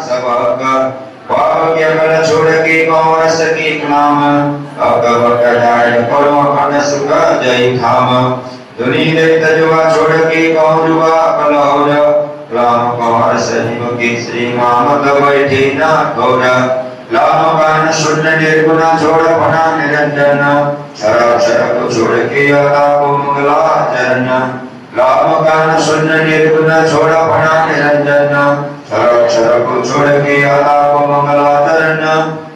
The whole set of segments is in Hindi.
सबक वाक्य कल छोड़ के कौन सके नाम अकबक जाय करो अखंड सुख जय धाम दुनि दैत जुआ छोड़ के कौन जुआ कलौर राम कौर सजीव के श्री मामद बैठे न गौर लाम गान शून्य निर्गुण छोड़ फना निरंजन क्षर को छोड़ के अता को मंगला चरण लाम गान शून्य निर्गुण छोड़ फना निरंजन क्षर को छोड़ के अता को मंगला चरण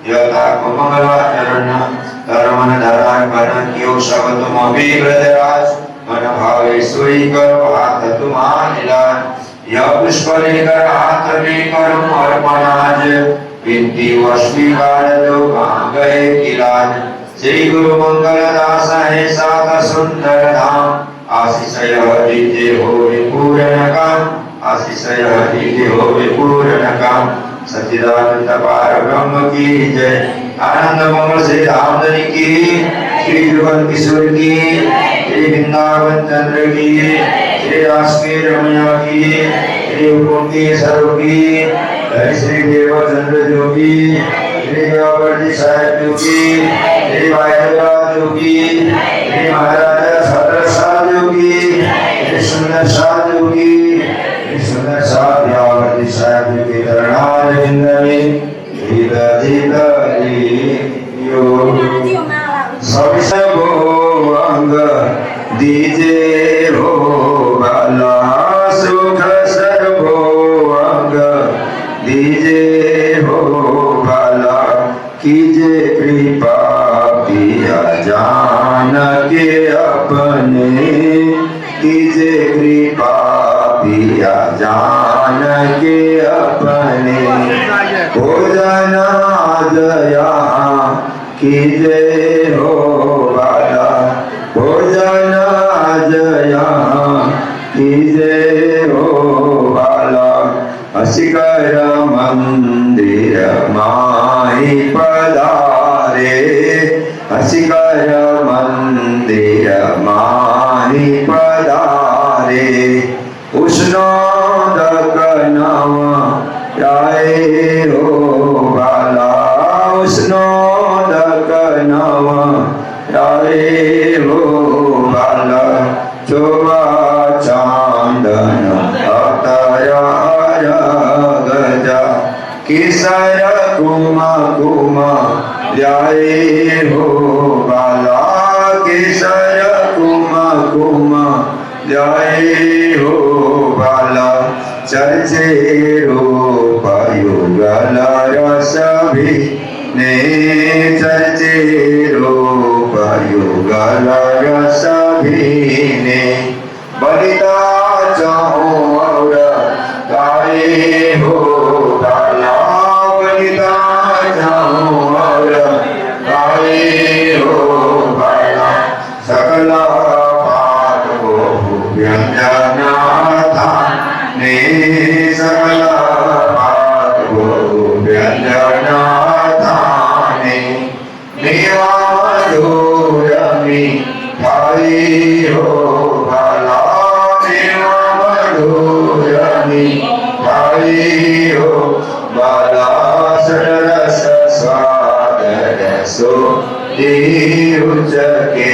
यथा को मंगला चरण धर्मन धरान बन कियो सब तुम भी ब्रजराज मन भावे सोई करो हाथ तुम्हारे लाज यह पुष्प लेकर हाथ में करो अर्पण आज विनती व स्वीकार जो कहाँ गए किलाज श्री गुरु मंगल दास है साथ सुंदर धाम आशीष यह दीजिए हो पूर्ण काम आशीष यह दीजिए हो पूर्ण काम सच्चिदानंद पार ब्रह्म की जय आनंद मंगल श्री धामधनी की श्री जुगल किशोर की श्री वृंदावन चंद्र की श्री राष्ट्रीय रमैया की श्री उपी सरो की श्री देवचंद्र जोगी श्री देवावर्ती साहेब जोगी श्री वायुराज जोगी श्री महाराजा सदर जोगी श्री सुंदर शाह जोगी श्री सुंदर शाह देवावर्ती साहेब जोगी धरणार जिंदगी सभी सबो अंग दीजे हो भला सुख सर्वो अंग दीजे हो भला कीजे कृपा पिया जान के अपने कीजे कृपा पिया जान के अपने भोजन दया कीजे हो भला भोजन दया कीजे हो भला असिकर मंदिर माही पधारे असिकर मंदिर माही पधारे उष्णोदक नव राय हो भला उष्णोदक नव राय हो भला शोभा चांदन अतया गजा किसर कुमा कुमा जाए हो बाला किसर कुमा कुमा जाए हो बाला चर्चे रूप युगल रस भी ने चर्चे रूप युगल रस भी ने बलिता चाहो और गाए हो बाला बलिता चाहो और गाए हो बाला सकला पाठ हो व्यंजना था ने सकला पाठ हो व्यंजना था ने मेवा मधुरमी भाई हो बाला मेवा मधुरमी भाई हो बाला सरस स्वाद रसो दीउच के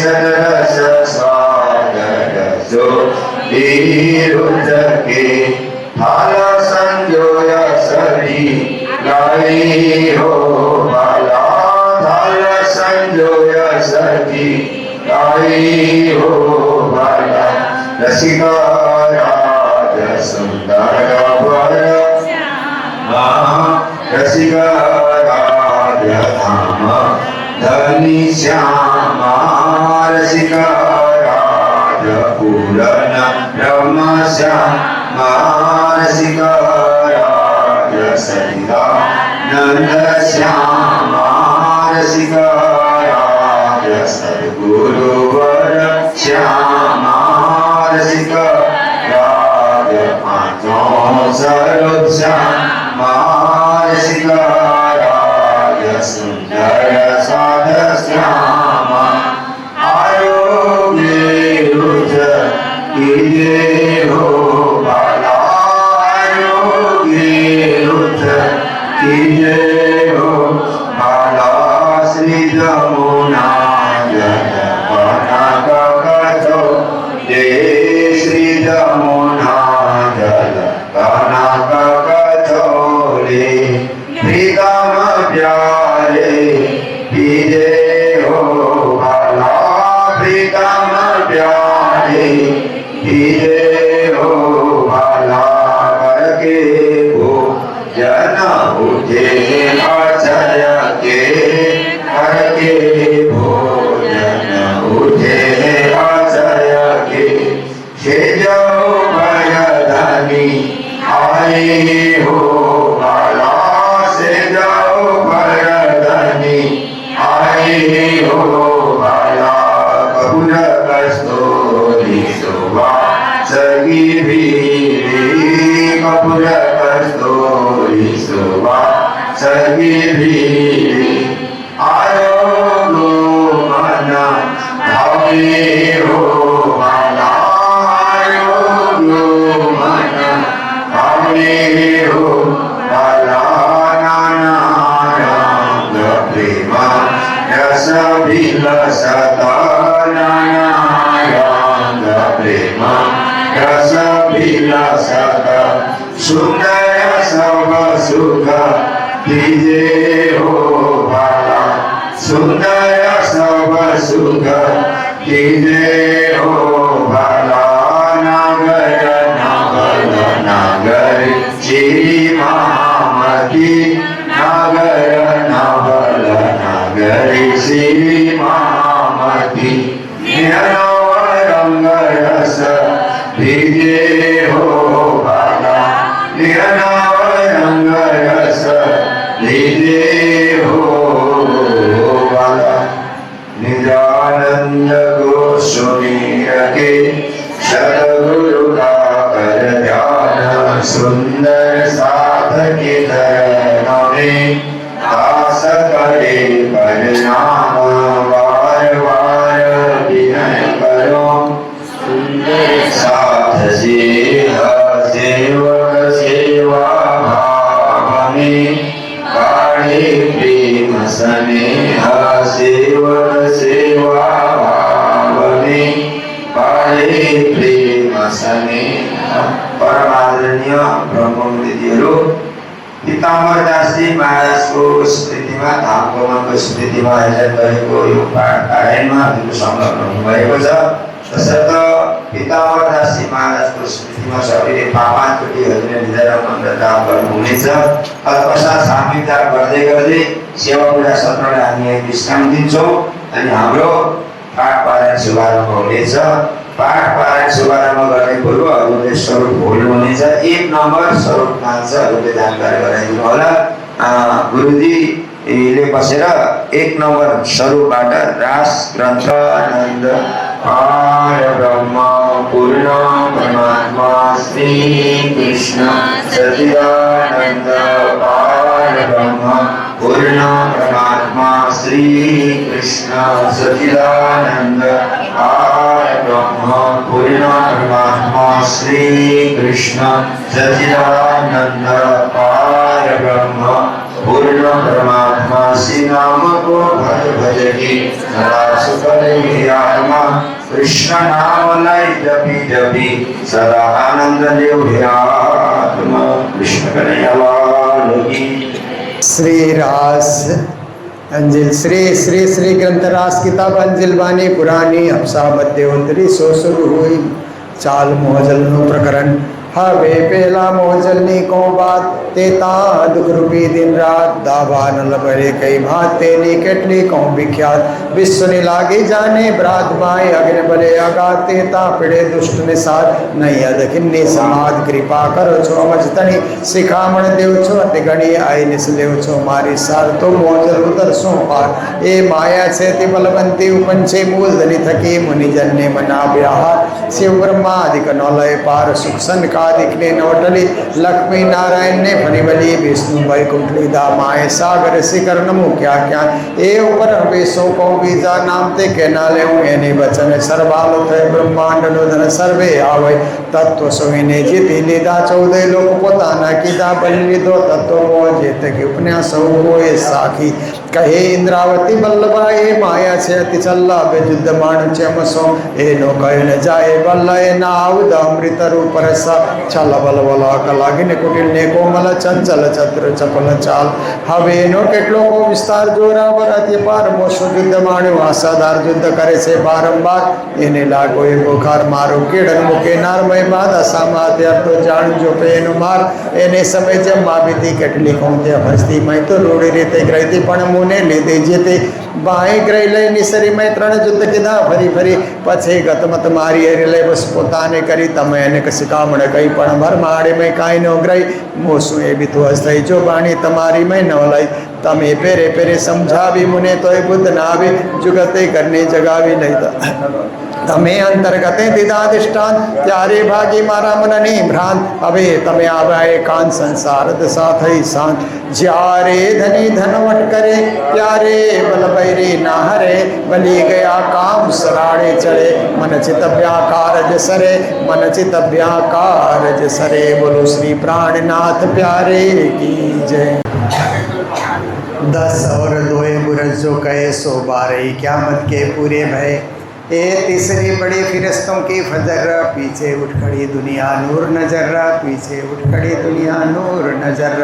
सरस स्वाद रसो दीउच के भाला संजोय सरी लाई हो बाला भाला संजोय सरी लाई हो बाला रसिका राज सुंदर वर रसिका राज धाम धनी श्यामा रसिका राज पूरण ब्रह्म श्यामा रसिका राज सरिता नंद श्यामा रसिका राज सद्गुरुवर श्यामा रसिका राज पांचों सरोज श्यामा रसिका राज सुंदर साध श्यामा आरोग्य रुच कीजे हो बाला आरोग्य जय हो बाला श्री जमुना जल कनक कचौली श्री जमुना जल कनक कचौली प्रीतम प्यारे जय हो बाला प्रीतम प्यारे जय हो बाला करके जन उठे अचय के करके भोजन उठे अचय के से जो भयधनी आए हो बाला से जो भयधनी आए हो बाला कपूर कस्तूरी शोभा सगी भी कपूर कस्तूरी शोभा सगी भी आयो लो मन भावे हो बाला आयो लो मन भावे हो बाला नाना रंग प्रेम रस विलसता नाना रंग प्रेम रस विलसता सुंदर सब सुख दीजे हो बाला सुंदर सब सुख दीजे हो बाला नागर नागल नागर श्री महामती नागर नागल नागर श्री महामती रंग रस दीजे हो बाला रंग रस दीजे हो बाला निजानंद गोस्वामी के सदगुरु का कर ध्यान सुंदर साधक धर्म में दास करे परिणाम वार वार विनय करो सुंदर साध सेवक सेवा भाव में काढ़े प्रेम स्नेह सेवक सेवा भाव में काढ़े प्रेम स्नेह परमादरणीय ब्रह्मविद्यहरू पीताम्बर दासजी महाराजको स्मृतिमा धामको स्मृतिमा आयोजन गरेको यो पाठ पारायणमा हजुरले संलग्न हुनुभएको छ। तसर्थ पीताम्बर दासजी महाराजको स्मृतिमा सबैले पाँचचोटि हजुरले निधार मन्त्र जाप गर्नुहुनेछ। तत्पश्चात सामूहिक जाप गर्दै गर्दै सेवा पूजा सत्रलाई हामी यहाँ विश्राम दिन्छौँ अनि हाम्रो पाठ पारायण शुभारम्भ हुनेछ। पाठ पारायण शुभारम्भ गर्ने पूर्व हजुरले स्वरूप बोल्नुहुनेछ। 1 नम्बर स्वरूप मान्छ हजुरले जानकारी गराइदिनु होला। गुरुजीले बसेर 1 नम्बर स्वरूपबाट रास ग्रन्थ आनन्द पार ब्रह्म पूर्ण परमात्मा श्री कृष्ण सच्चिदानंद पार ब्रह्म पूर्ण परमात्मा श्री कृष्ण सच्चिदानंद पार ब्रह्म पूर्ण परमात्मा श्री कृष्ण सच्चिदानंद पार ब्रह्म पूर्ण परमात्मा श्री नाम को भज भज की सदा सुख आत्मा कृष्ण नाम लाई जपी जपी सदा आनंद ले आत्मा कृष्ण कन्हैया लाल की। श्री रास अंजिल श्री श्री श्री ग्रंथरास किताब अंजिल बानी पुरानी हफ्सा मध्य उत्तरी सो शुरू हुई चाल मोहजलनु प्रकरण हवे पेला मोहजलनी को बात तेता दुख रूपी दिन रात दाबा न लबरे कई भात तेली केटली को विख्यात विश्व ने लागे जाने ब्रात बाई अग्नि बले अगात तेता पिड़े दुष्ट निसाद नहीं अदखिन्नी समाद कृपा करो छो अमजतनी शिखामण देव छो अतिगणी आई निसलेव छो मारी सार तो मोहजल उदर सो पार ए माया छेति बलवंती उपंचे मूल धनी थकी मुनि जन ने मना ब्याहार शिव ब्रह्मादिक नौलय पार सुख सन का सनकादिक ने नौटली लक्ष्मी नारायण ने फणिबली विष्णु वैकुंठली दामाए सागर शिखर नमो क्या क्या ए ऊपर हवेशों को बीजा नाम ते के नाले एने वचन सर्वालो थे ब्रह्मांड नोधन सर्वे आवे तत्व सोने जीती लीधा 14 लोग पोताना कीधा बलि दो तत्व मोह जेत के उपन्यास हो साखी कहे इंद्रावती बल्लभाए माया से अति चल्ला बेजुद्ध मान चमसो ए नो कहे न जाए बल्लय नाउद अमृत रूप रसा छल बल बल कलागिन कुटिल ने कोमल चंचल चतुर चपल चाल हवे नो केटलो को विस्तार जोरा वरति पार मोशो युद्ध माण्यो आसादार युद्ध करे से बारंबार एने लागो ए बुखार मारो केड़न मुके नार मय बाधा सामाते तो जान जो पेन मार एने समय जब मां बीती केटली कोंते हस्ती मैं तो रोड़ी रीते ग्रहती पण मुने લીધે જેતે બાય ગ્રહી લઈ નિસરી મેં ત્રણ જુદ્ધ કીધા ફરી ફરી પછી ગતમત મારી હરી લઈ બસ પોતાને કરી તમે એને શિકામણ કઈ પણ ભરમાડે મેં કાંઈ ન ગ્રહી મોસું એ બી તો હસ્તઈ જો બાણી તમારી મેં ન લઈ તમે પેરે પેરે સમજાવી મુને તોય બુદ્ધ ના આવી જુગતે કરને જગાવી લઈ તમે અંતર્ગતે દીધા દિષ્ટાન ત્યારે ભાગી મારા મનની ભ્રાંત હવે તમે આવ્યા એકાંત સંસાર દશા થઈ શાંત જ્યારે ધની ધનવટ કરે ત્યારે બલ બૈરી ના હરે બલી ગયા કામ સરાડે ચડે मन चित व्याकारज सरे मन चित व्याकारज सरे बोलो श्री प्राणनाथ प्यारे की जय 10 और 2 बुरज जो कहे सो 12 क़यामत के पूरे भय ए तीसरी बड़ी फिरस्तों की फजर पीछे उठ खड़ी दुनिया नूर नजर पीछे उठ खड़ी दुनिया नूर नजर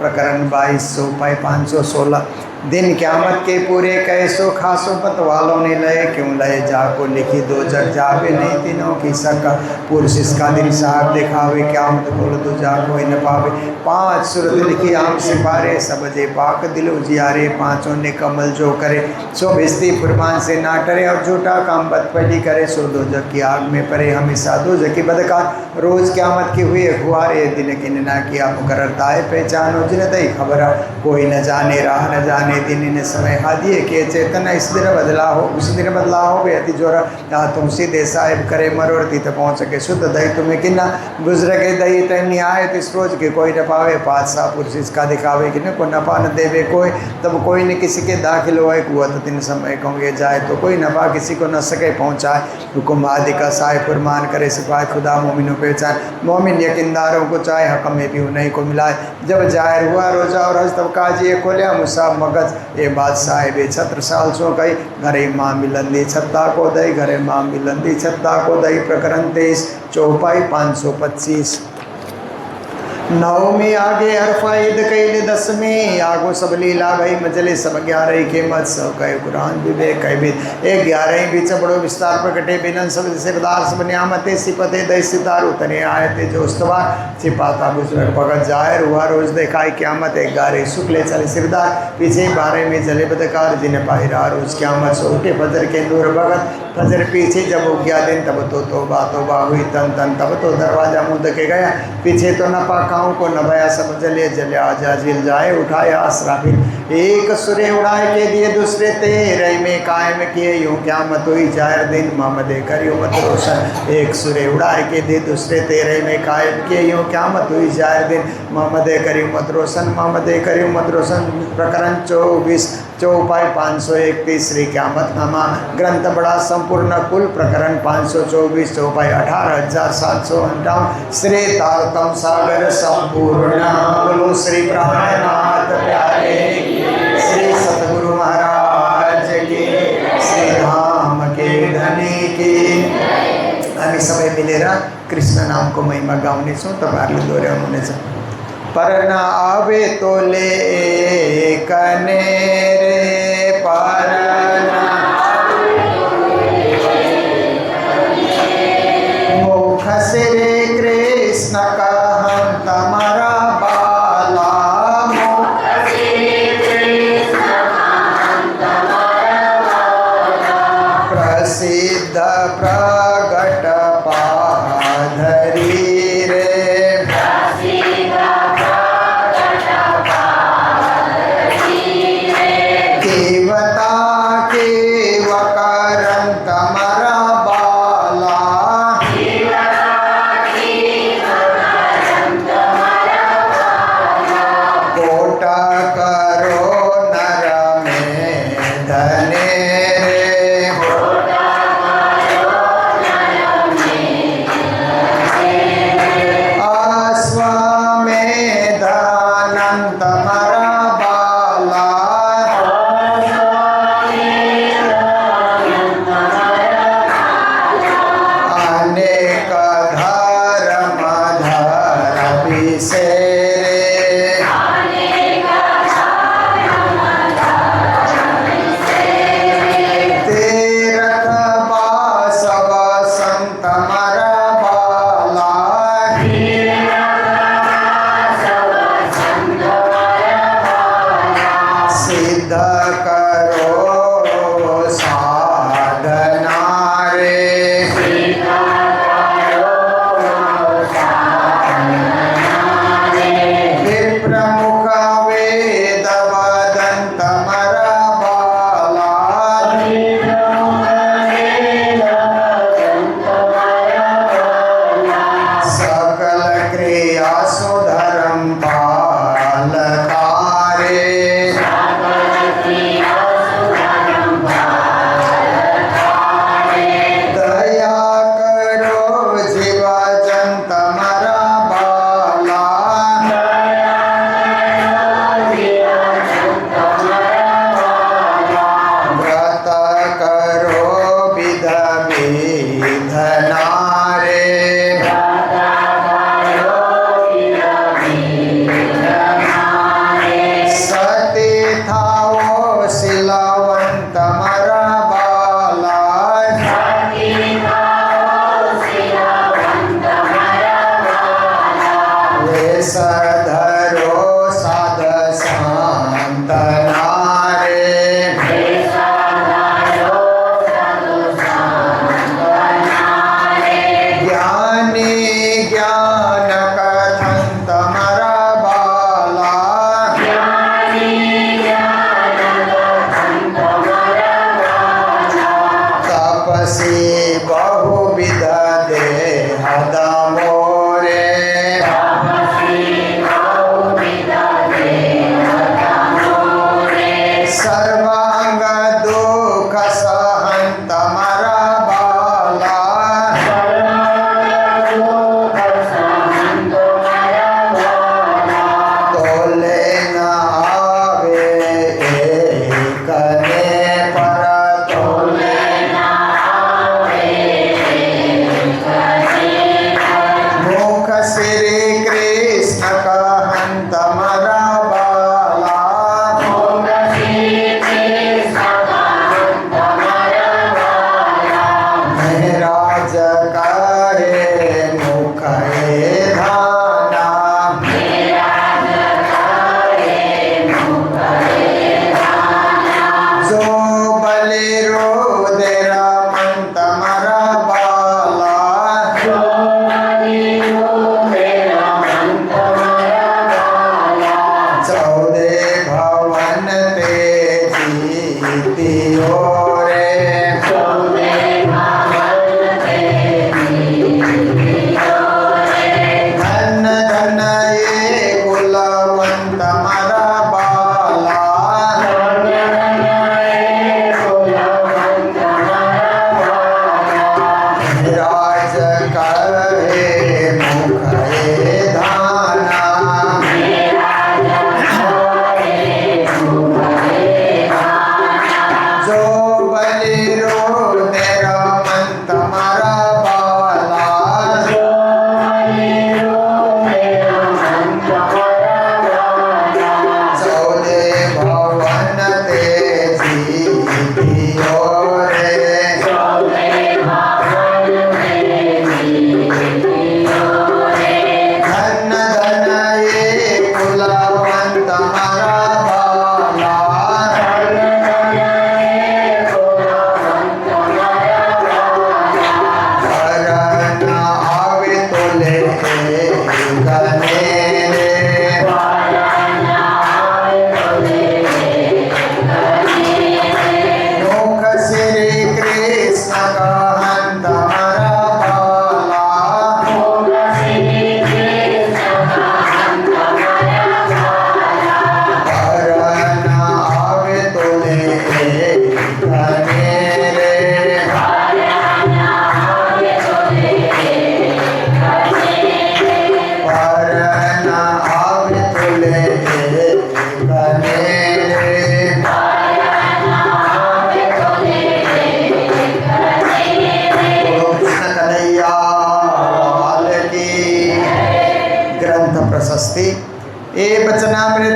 प्रकरण 22/516 दिन क़यामत के पूरे कैसो खासो पत वालों ने लय क्यों लय जाको लिखी 2 जग जावे नहीं तीनों की सका पुरुष इसका दिल साहब दिखावे क़यामत बोल दो जाको न पावे 5 सूरत लिखी आम सिपारे सब जे पाक दिल उजियारे 5 ने कमल जो करे सो भिस्ती फुरमान से ना टरे और झूठा काम बदपली करे सो 2 जग की आग में परे हमेशा 2 जग की बदकार रोज क़यामत की हुई हुआरे दिन की ना किया मुकर्रर ताए पहचानो जिन तई खबर कोई न जाने राह न जाने दिन ने समय हादिए के चेतन इस दिन बदला हो उस दिन बदला हो बेहती जोरा या तुम सीधे साहिब करे मरोड़ती तो पहुँच सके शुद्ध दही तुम्हें किन्ना गुजर के दही तय आए तो इस रोज के कोई न पावे 5 सा पुरुष इसका दिखावे कि न को नफा न देवे कोई तब कोई न किसी के दाखिल होए कुत दिन समय कहोगे जाए तो कोई नफा किसी को न सके पहुँचाए हुकुम आदि का साहिब फरमान करे सिपाही खुदा मोमिनों पहचान मोमिन यकीनदारों को चाहे हक में भी उन्हीं को मिलाए जब जाहिर हुआ रोजा और हज तब काजी खोलिया मुसाब मगज ये बात साहिब 36 साल सो गई घरे माँ मिलंदी छत्ता को दई घरे माँ मिलंदी छत्ता को दई प्रकरण 23 चौपाई 525 नवमी आगे अरफा ईद कैले 10वीं आगो सब लीला गई मजले सब 11 के मत सब कहे कुरान विवेक कहे भी 11 बीच बड़ो विस्तार प्रकटे बिनन सब सिरदार सब नियामते सिपते दई सितार उतने आयते जो उस्तवा छिपाता बुजुर्ग भगत जाहिर हुआ रोज देखाई क़यामत 11 शुक्ले चले सिरदार पीछे 12 में जले बदकार जिन्हें पाहिरा रोज क़यामत सो उठे फजर के नूर भगत फजर पीछे जब हो गया दिन तब तो तोबा हुई तन तन तब तो दरवाजा मुँह के गया पीछे तो न पाकाओं को न भया सब जले जले आजा जिल जाए उठाया असराफिल एक सुरे उड़ाए के दिए दूसरे तेरे में कायम किए यूँ क़यामत हुई जाहिर दिन मोहम्मद करियो मत रोशन एक सुरे उड़ाए के दिए दूसरे तेरे में कायम किए यूँ क़यामत हुई जाहिर दिन मोहम्मद करियो मत रोशन मोहम्मद करियो मत रोशन प्रकरण 24 चौपाई 531 श्री क़यामत नामा ग्रंथ बड़ा संपूर्ण कुल प्रकरण 524 चौपाई 18,758 श्री तारतम सागर संपूर्ण बोलो श्री प्राणनाथ प्यारे श्री सतगुरु महाराज की श्री धाम के धनी की आम्ही सबै मिलेर कृष्ण नाम को महिमा गाउने छौँ तपाईँहरूले दोहोऱ्याउनुहुनेछ पर न आवे तो ले कने रे पर मुख से रे कृष्ण का हम तुम्हारा बाला मुख से कृष्ण का हम तुम्हारा बाला प्रसिद्ध प्रगट पाधरी रे प्रसिद्ध प्रगट पाधरी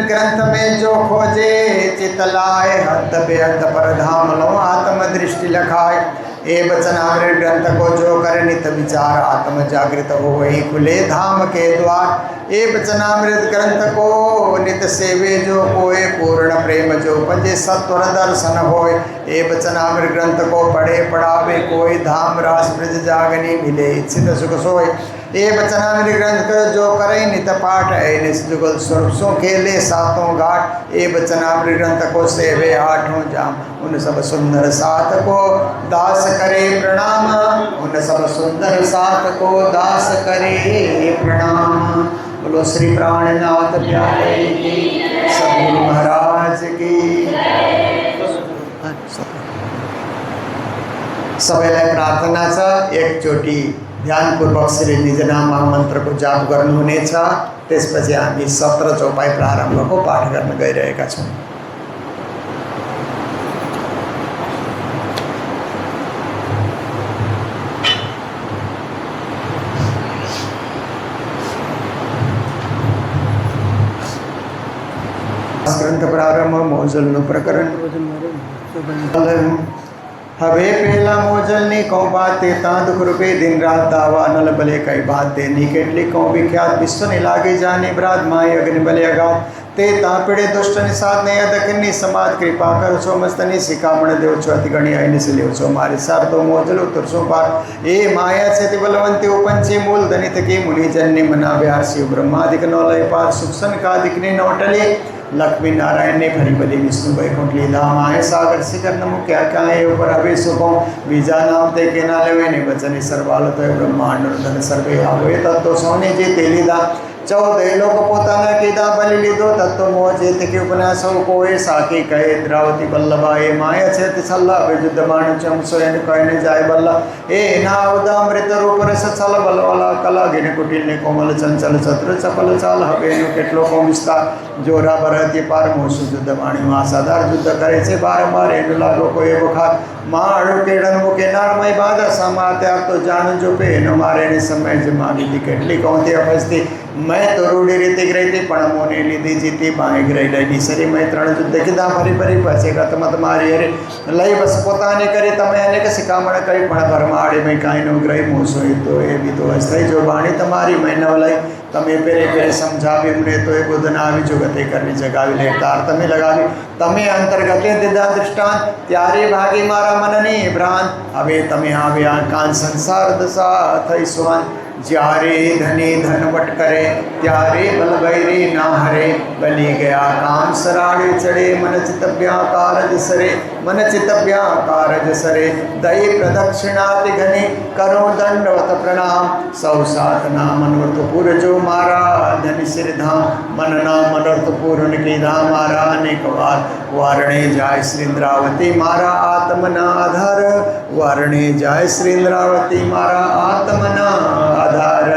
ग्रंथ में जो खोजे चित लाए, हद बेहद पर धाम लो आत्म दृष्टि लखाए। ए वचनामृत ग्रंथ को जो करे नित विचार, आत्म जागृत हो वही खुले धाम के द्वार। ए वचनामृत ग्रंथ को नित सेवे जो कोय, पूर्ण प्रेम जो पंजे सत्वर दर्शन होय। ए वचनामृत ग्रंथ को पढ़े पढ़ावे कोई, धाम रास ब्रज जागनी मिले इच्छित सुख सोय। ए वचनामृत ग्रंथ जो करे नित पाठ, ए निजुगल स्वरूप सो खेले सातों घाट। ए वचनामृत ग्रंथ को सेवे आठों जाम, उन सब सुंदर साथ को दास करे प्रणाम। उन सब सुंदर साथ को दास करे प्रणाम। बोलो श्री प्राणनाथ प्यारे की, सद्गुरु महाराज की। सबैलाई प्रार्थना छ, एकचोटि ध्यानपूर्वक श्री निजनाम महामन्त्र को जाप गर्नुहुनेछ। त्यसपछि हामी 17 चौपाई प्रारम्भको पाठ गर्न गइरहेका छौँ। ग्रंथ प्रारंभ मोजल प्रकरण। हवे पहला मोजल ने कौ बात तांत कृपे दिन रात दावा नल बले कई बात दे निकेटली कौ विख्यात विश्व ने लागे जाने ब्राद माय अग्नि बले अगात ते तापिड़े दुष्ट निषाद ने अदकनि समाज कृपा कर सो मस्तनि सिकामण देव छो अति गणी आईने से लेव सो मारे सार तो मोजल उत्तर सो पार। ए माया से बलवंती उपंची मूल दनित के मुनि जन्य मना व्यास शिव ब्रह्मादिक नौलय पार सुखसन का दिखने नौटले। लक्ष्मी नारायण ने भरी बली विष्णु वैकुंठ लीला माए सागर शिखर नमो क्या क्या है ऊपर अवे सुखों बीजा नाम ते के नाले वे ने बचने सर्वाल तो ब्रह्मांड धन सर्वे आवे तत्व सोने जे तेलीदा 14 लोक पोताना कीदा बलि लीधो तत्व मोह जेत के उपन्यासो कोए साकी कहे द्रावती बल्लभाए माया छेत छल्ला विजुद्ध मान चम सोयन कहने जाय बल्ला। ए नावद अमृत रूप रस छल बलवाला कला गिन कुटिल ने कोमल चंचल चतुर चपल चाल हवेनु केटलो को विस्तार जोरा भरती पार मोह युद्ध वाणी मासादार युद्ध करे छे बारंबार एनु लागो कोई बुखार माणु केड़न मुके नारमय बाधा समात्या तो जान जो पे न मारे ने समय जमा दी केटली कोंती अवस्थी मैं तो रूढ़ी रीति ग्रही पण मोने लीधी जीती बाए ग्रही लई सरी मैं 3 युद्ध कीधा फरी फरी पछे गत मत मारी अरे लई बस पोताने करी तमे अनेक शिकामण करी पण भरमाड़ी में काई नो ग्रही मोसोई तो ए भी तो अस्थाई जो बाणी तमारी मैं न लई तमे पेरे पेरे समझावी मुने तो ए बुध ना आवी जो गते करनी जगावी ले तार तमे लगावी तमे अंतर्गते दिदा दृष्टांत त्यारे भागी मारा मननी भ्रांत हवे तमे आवे कान संसार दशा थई सुवन जारे धने धनवट करे त्यारे बल बैरे ना हरे बली गया काम सराड़े चढ़े मन चितव्याकारज सरे मन चितव्याकारज सरे दई प्रदक्षिणाति घने करो दंडवत प्रणाम सौ सात नाम मनोर्थ पुर जो मारा धन सिर धाम मन नाम मनोर्थ पूर्ण की धाम मारा अनेक बार वारणे जाय श्रीन्द्रावती मारा आत्मना आधार वारणे जाय श्रीन्द्रावती मारा आत्मना आधार।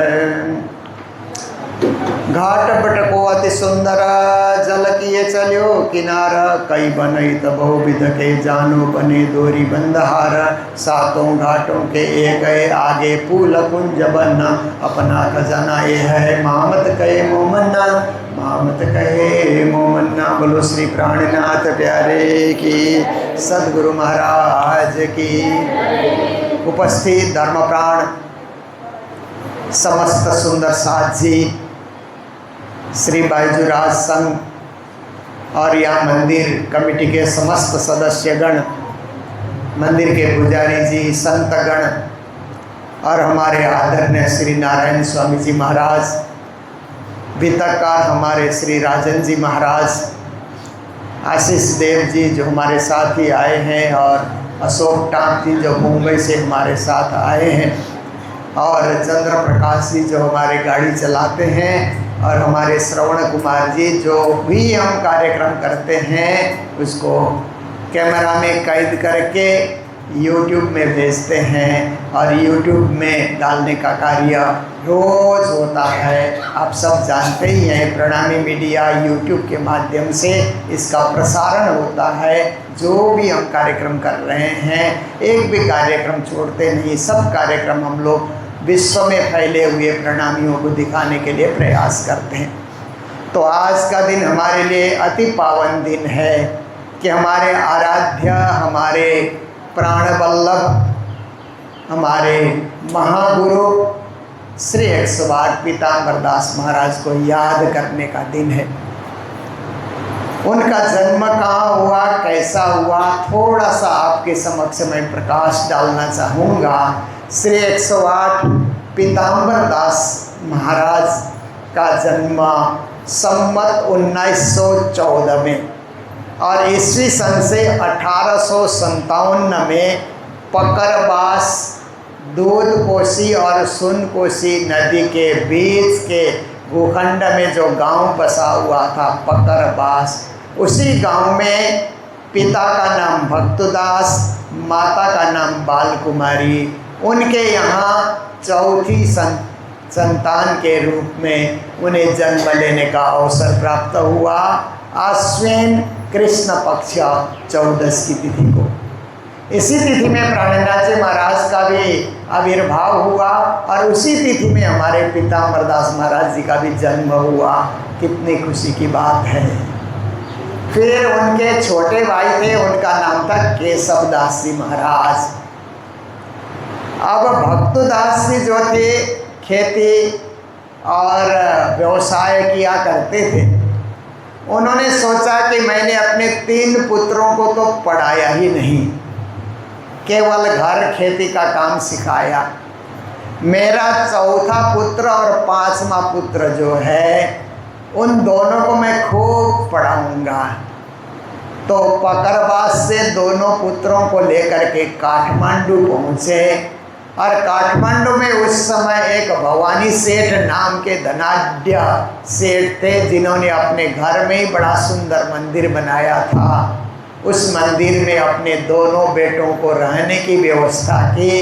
घाट बटको अति सुंदर जल किए चलो किनारा कई बनई तबो विध के जानो बने दोरी बंदहार सातों घाटों के एक आगे फूल कुंज बन्ना अपना खजाना ये है मामत कहे मोमन्ना मामत कहे मोमन्ना। बोलो श्री प्राणनाथ प्यारे की सद्गुरु महाराज की। उपस्थित धर्मप्राण समस्त सुंदर साथी श्री बायजूराज संघ और यहाँ मंदिर कमेटी के समस्त सदस्यगण, मंदिर के पुजारी जी, संतगण और हमारे आदरणीय श्री नारायण स्वामी जी महाराज, वितरकार हमारे श्री राजन जी महाराज, आशीष देव जी जो हमारे साथ ही आए हैं और अशोक टाक जी जो मुंबई से हमारे साथ आए हैं और चंद्र प्रकाश जी जो हमारे गाड़ी चलाते हैं और हमारे श्रवण कुमार जी जो भी हम कार्यक्रम करते हैं उसको कैमरा में कैद करके YouTube में भेजते हैं और YouTube में डालने का कार्य रोज़ होता है। आप सब जानते ही हैं प्रणामी मीडिया YouTube के माध्यम से इसका प्रसारण होता है। जो भी हम कार्यक्रम कर रहे हैं एक भी कार्यक्रम छोड़ते नहीं, सब कार्यक्रम हम लोग विश्व में फैले हुए प्रणामियों को दिखाने के लिए प्रयास करते हैं। तो आज का दिन हमारे लिए अति पावन दिन है कि हमारे आराध्य, हमारे प्राण वल्लभ, हमारे महागुरु श्री 108 पीताम्बर दास महाराज को याद करने का दिन है। उनका जन्म कहाँ हुआ, कैसा हुआ, थोड़ा सा आपके समक्ष मैं प्रकाश डालना चाहूँगा। श्री 108 पीताम्बर दास महाराज का जन्म संवत 1914 में और ईस्वी सन से 1857 में पकरबास, दूधकोशी और सुनकोशी नदी के बीच के भूखंड में जो गांव बसा हुआ था पकरबास, उसी गांव में पिता का नाम भक्तदास, माता का नाम बालकुमारी, उनके यहाँ चौथी संतान के रूप में उन्हें जन्म लेने का अवसर प्राप्त हुआ। आश्विन कृष्ण पक्ष 14 की तिथि को, इसी तिथि में प्राणनाथ जी महाराज का भी आविर्भाव हुआ और उसी तिथि में हमारे पीताम्बर दास महाराज जी का भी जन्म हुआ। कितनी खुशी की बात है। फिर उनके छोटे भाई थे, उनका नाम था केशव दास जी महाराज। अब भक्तदास जी जो थे खेती और व्यवसाय किया करते थे। उन्होंने सोचा कि मैंने अपने 3 पुत्रों को तो पढ़ाया ही नहीं, केवल घर खेती का काम सिखाया। मेरा चौथा पुत्र और 5वां पुत्र जो है, उन दोनों को मैं खूब पढ़ाऊँगा। तो पकरबास से दोनों पुत्रों को लेकर के काठमांडू पहुँचे और काठमांडू में उस समय एक भवानी सेठ नाम के धनाढ्य सेठ थे, जिन्होंने अपने घर में ही बड़ा सुंदर मंदिर बनाया था। उस मंदिर में अपने दोनों बेटों को रहने की व्यवस्था की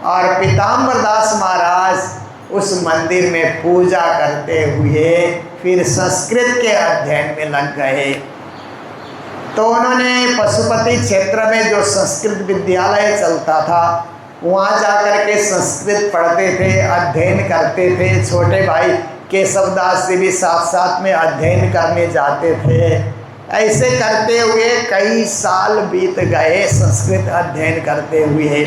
और पीताम्बर दास महाराज उस मंदिर में पूजा करते हुए फिर संस्कृत के अध्ययन में लग गए। तो उन्होंने पशुपति क्षेत्र में जो संस्कृत विद्यालय चलता था, वहाँ जाकर के संस्कृत पढ़ते थे, अध्ययन करते थे। छोटे भाई केशवदास जी भी साथ साथ में अध्ययन करने जाते थे। ऐसे करते हुए कई साल बीत गए संस्कृत अध्ययन करते हुए।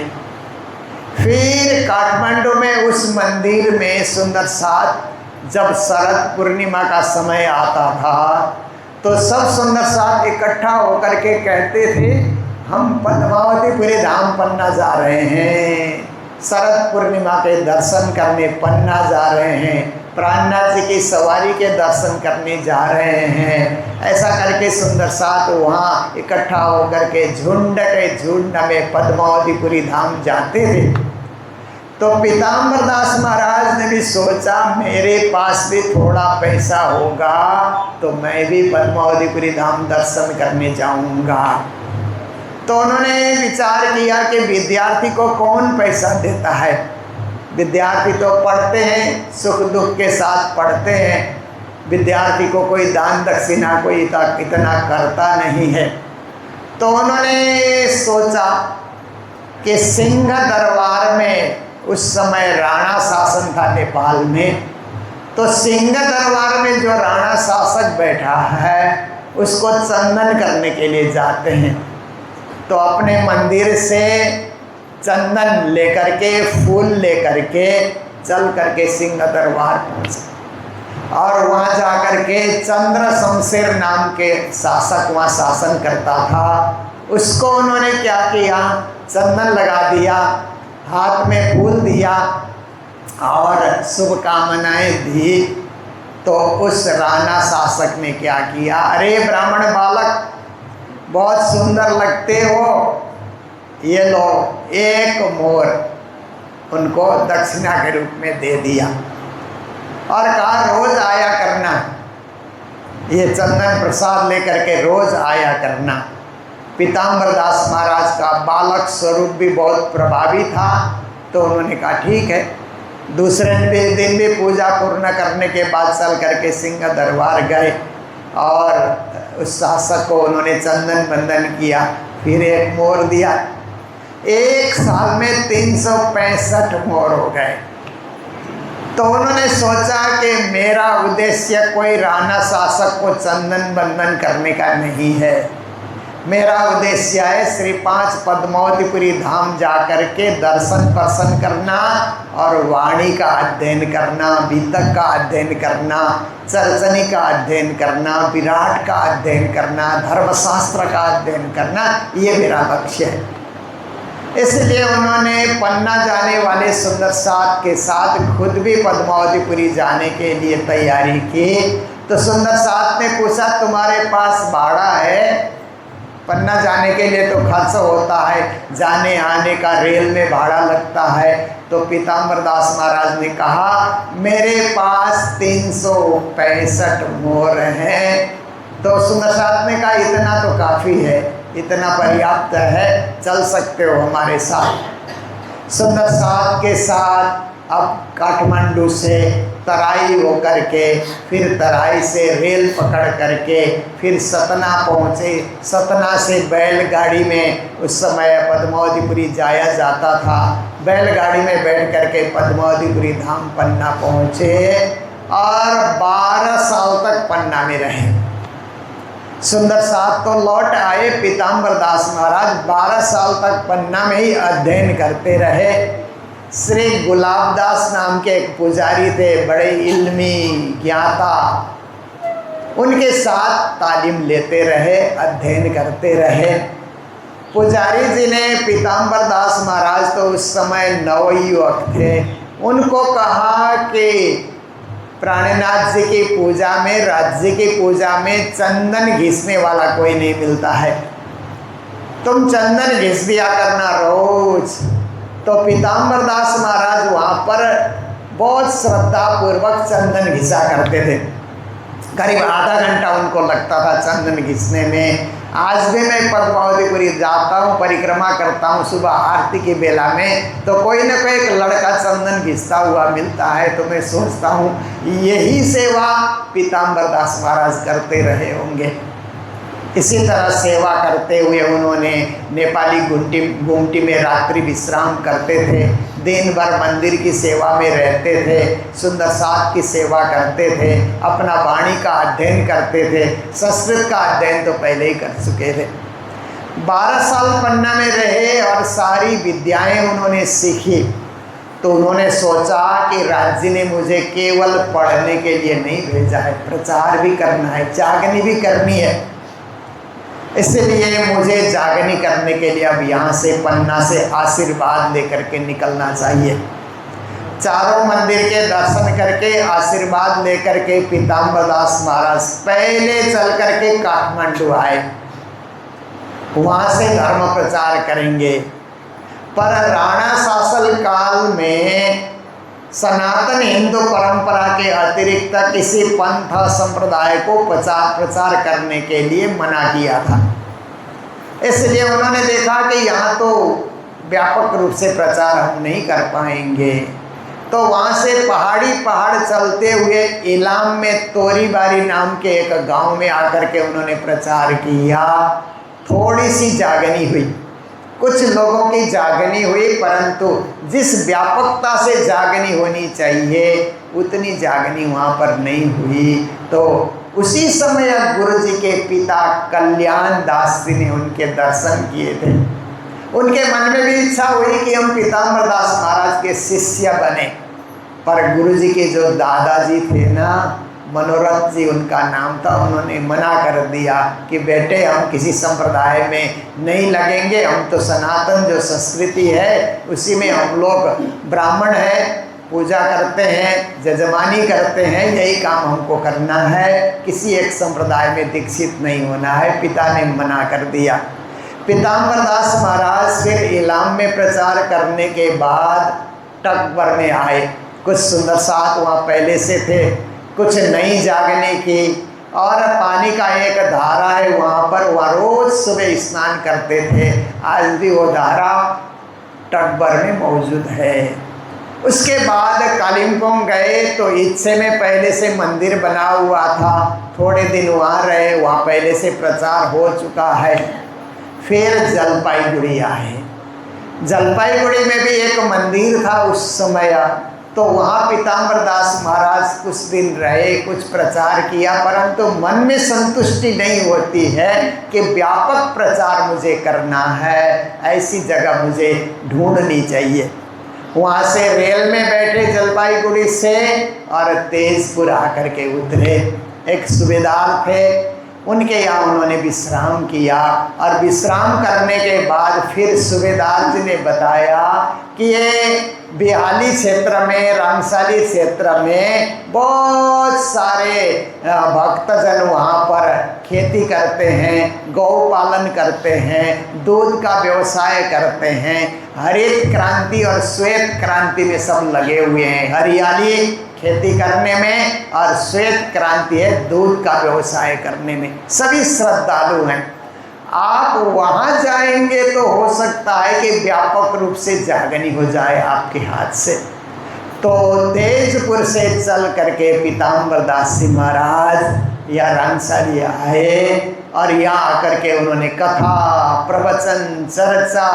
फिर काठमांडू में उस मंदिर में सुंदर साथ जब शरद पूर्णिमा का समय आता था, तो सब सुंदर साथ इकट्ठा होकर के कहते थे, हम पद्मावतीपुरी धाम पन्ना जा रहे हैं, शरद पूर्णिमा के दर्शन करने पन्ना जा रहे हैं, प्राणनाथ जी की सवारी के दर्शन करने जा रहे हैं। ऐसा करके सुंदर साथ वहाँ इकट्ठा होकर के झुंड के झुंड में पद्मावतीपुरी धाम जाते थे। तो पीताम्बर दास महाराज ने भी सोचा, मेरे पास भी थोड़ा पैसा होगा तो मैं भी पद्मावतीपुरी धाम दर्शन करने जाऊंगा। तो उन्होंने विचार किया कि विद्यार्थी को कौन पैसा देता है, विद्यार्थी तो पढ़ते हैं, सुख दुख के साथ पढ़ते हैं, विद्यार्थी को कोई दान दक्षिणा कोई इतना करता नहीं है। तो उन्होंने सोचा कि सिंह दरबार में उस समय राणा शासन था नेपाल में, तो सिंह दरबार में जो राणा शासक बैठा है उसको चंदन करने के लिए जाते हैं। तो अपने मंदिर से चंदन लेकर के, फूल लेकर के चल करके सिंह दरबार पहुँचे और वहाँ जाकर के चंद्र शमशेर नाम के शासक वहाँ शासन करता था, उसको उन्होंने क्या किया, चंदन लगा दिया, हाथ में फूल दिया और शुभकामनाएं दी। तो उस राणा शासक ने क्या किया, अरे ब्राह्मण बालक बहुत सुंदर लगते हो, ये लो एक मोर उनको दक्षिणा के रूप में दे दिया और कहा रोज आया करना, ये चंदन प्रसाद लेकर के रोज आया करना। पीताम्बर दास महाराज का बालक स्वरूप भी बहुत प्रभावी था, तो उन्होंने कहा ठीक है। दूसरे दिन भी पूजा पूर्ण करने के बाद चल करके सिंह दरबार गए और उस शासक को उन्होंने चंदन बंदन किया, फिर एक मोर दिया। एक साल में 365 मोर हो गए। तो उन्होंने सोचा कि मेरा उद्देश्य कोई राणा शासक को चंदन बंदन करने का नहीं है, मेरा उद्देश्य है श्री 5 पद्मावतीपुरी धाम जाकर के दर्शन प्रसन्न करना और वाणी का अध्ययन करना, बीतक का अध्ययन करना, चर्चनी का अध्ययन करना, विराट का अध्ययन करना, धर्मशास्त्र का अध्ययन करना, ये मेरा लक्ष्य है। इसलिए उन्होंने पन्ना जाने वाले सुंदर साथ के साथ खुद भी पद्मावतीपुरी जाने के लिए तैयारी की। तो सुंदर साथ ने पूछा, तुम्हारे पास भाड़ा है? पन्ना जाने के लिए तो खर्च होता है, जाने आने का रेल में भाड़ा लगता है। तो पीताम्बर दास महाराज ने कहा, मेरे पास 365 मोहर हैं। तो सुंदर साथ ने कहा, इतना तो काफ़ी है, इतना पर्याप्त है, चल सकते हो हमारे साथ। सुंदर साथ के साथ अब काठमांडू से तराई होकर के, फिर तराई से रेल पकड़ करके फिर सतना पहुँचे। सतना से बैलगाड़ी में उस समय पद्मावतीपुरी जाया जाता था, बैलगाड़ी में बैठ करके पद्मावतीपुरी धाम पन्ना पहुँचे और 12 साल तक पन्ना में रहे। सुंदर साथ तो लौट आए, पीताम्बर दास महाराज 12 साल तक पन्ना में ही अध्ययन करते रहे। श्री गुलाबदास नाम के एक पुजारी थे, बड़े इल्मी ज्ञाता, उनके साथ तालीम लेते रहे, अध्ययन करते रहे। पुजारी जी ने पीताम्बर दास महाराज तो उस समय नवयुवक थे, उनको कहा कि प्राणनाथ जी की पूजा में, राज्य की पूजा में चंदन घिसने वाला कोई नहीं मिलता है, तुम चंदन घिस दिया करना रोज। तो पीताम्बर दास महाराज वहाँ पर बहुत श्रद्धापूर्वक चंदन घिसा करते थे। करीब आधा घंटा उनको लगता था चंदन घिसने में। आज भी मैं पद्मावतीपुरी जाता हूँ, परिक्रमा करता हूँ सुबह आरती की बेला में, तो कोई ना कोई एक लड़का चंदन घिसता हुआ मिलता है। तो मैं सोचता हूँ यही सेवा पीताम्बर दास महाराज करते रहे होंगे। इसी तरह सेवा करते हुए उन्होंने नेपाली गुमटी में रात्रि विश्राम करते थे, दिन भर मंदिर की सेवा में रहते थे, सुंदर साथ की सेवा करते थे, अपना वाणी का अध्ययन करते थे। संस्कृत का अध्ययन तो पहले ही कर चुके थे। 12 साल पन्ना में रहे और सारी विद्याएं उन्होंने सीखी। तो उन्होंने सोचा कि राज्य ने मुझे केवल पढ़ने के लिए नहीं भेजा है, प्रचार भी करना है, जागनी भी करनी है, इसलिए मुझे जागनी करने के लिए अब यहाँ से पन्ना से आशीर्वाद लेकर के निकलना चाहिए। चारों मंदिर के दर्शन करके आशीर्वाद लेकर के पीताम्बर दास महाराज पहले चल करके काठमांडू आए, वहाँ से धर्म प्रचार करेंगे। पर राणा शासन काल में सनातन हिंदू परंपरा के अतिरिक्त किसी पंथ संप्रदाय को प्रचार करने के लिए मना किया था। इसलिए उन्होंने देखा कि यहाँ तो व्यापक रूप से प्रचार हम नहीं कर पाएंगे, तो वहाँ से पहाड़ चलते हुए इलाम में तोरीबारी नाम के एक गांव में आकर के उन्होंने प्रचार किया। थोड़ी सी जागनी हुई, कुछ लोगों की जागनी हुई, परंतु जिस व्यापकता से जागनी होनी चाहिए उतनी जागनी वहाँ पर नहीं हुई। तो उसी समय गुरु जी के पिता कल्याण दास जी ने उनके दर्शन किए थे। उनके मन में भी इच्छा हुई कि हम पीताम्बर दास महाराज के शिष्य बने, पर गुरु जी के जो दादाजी थे ना, मनोरथ जी उनका नाम था, उन्होंने मना कर दिया कि बेटे हम किसी संप्रदाय में नहीं लगेंगे, हम तो सनातन जो संस्कृति है उसी में हम लोग ब्राह्मण हैं, पूजा करते हैं, जजमानी करते हैं, यही काम हमको करना है, किसी एक संप्रदाय में दीक्षित नहीं होना है। पिता ने मना कर दिया। पीताम्बर दास महाराज फिर इलाम में प्रचार करने के बाद टकबर में आए। कुछ सुंदर साथ वहाँ पहले से थे, कुछ नई जागने की, और पानी का एक धारा है वहाँ पर, वहाँ रोज सुबह स्नान करते थे। आज भी वो धारा टकबर में मौजूद है। उसके बाद कालिम्पोंग गए तो इच्छे में पहले से मंदिर बना हुआ था, थोड़े दिन वहाँ रहे, वहाँ पहले से प्रचार हो चुका है। फिर जलपाईगुड़ी आए। जलपाईगुड़ी में भी एक मंदिर था उस समय, तो वहाँ पीताम्बर दास महाराज कुछ दिन रहे, कुछ प्रचार किया, परंतु मन में संतुष्टि नहीं होती है कि व्यापक प्रचार मुझे करना है, ऐसी जगह मुझे ढूंढनी चाहिए। वहाँ से रेल में बैठे जलपाईगुड़ी से और तेजपुर आकर के उतरे। एक सूबेदार थे, उनके यहाँ उन्होंने विश्राम किया और विश्राम करने के बाद फिर सूबेदार जी ने बताया कि ये बिहाली क्षेत्र में, रामसाली क्षेत्र में बहुत सारे भक्तजन वहाँ पर खेती करते हैं, गौ पालन करते हैं, दूध का व्यवसाय करते हैं, हरित क्रांति और श्वेत क्रांति में सब लगे हुए हैं। हरियाली खेती करने में और श्वेत क्रांति है दूध का व्यवसाय करने में, सभी श्रद्धालु हैं। आप वहाँ जाएंगे तो हो सकता है कि व्यापक रूप से जागनी हो जाए आपके हाथ से। तो तेजपुर से चल करके पीताम्बर दास जी महाराज या रामसाली आए और यहाँ आकर के उन्होंने कथा, प्रवचन, चर्चा,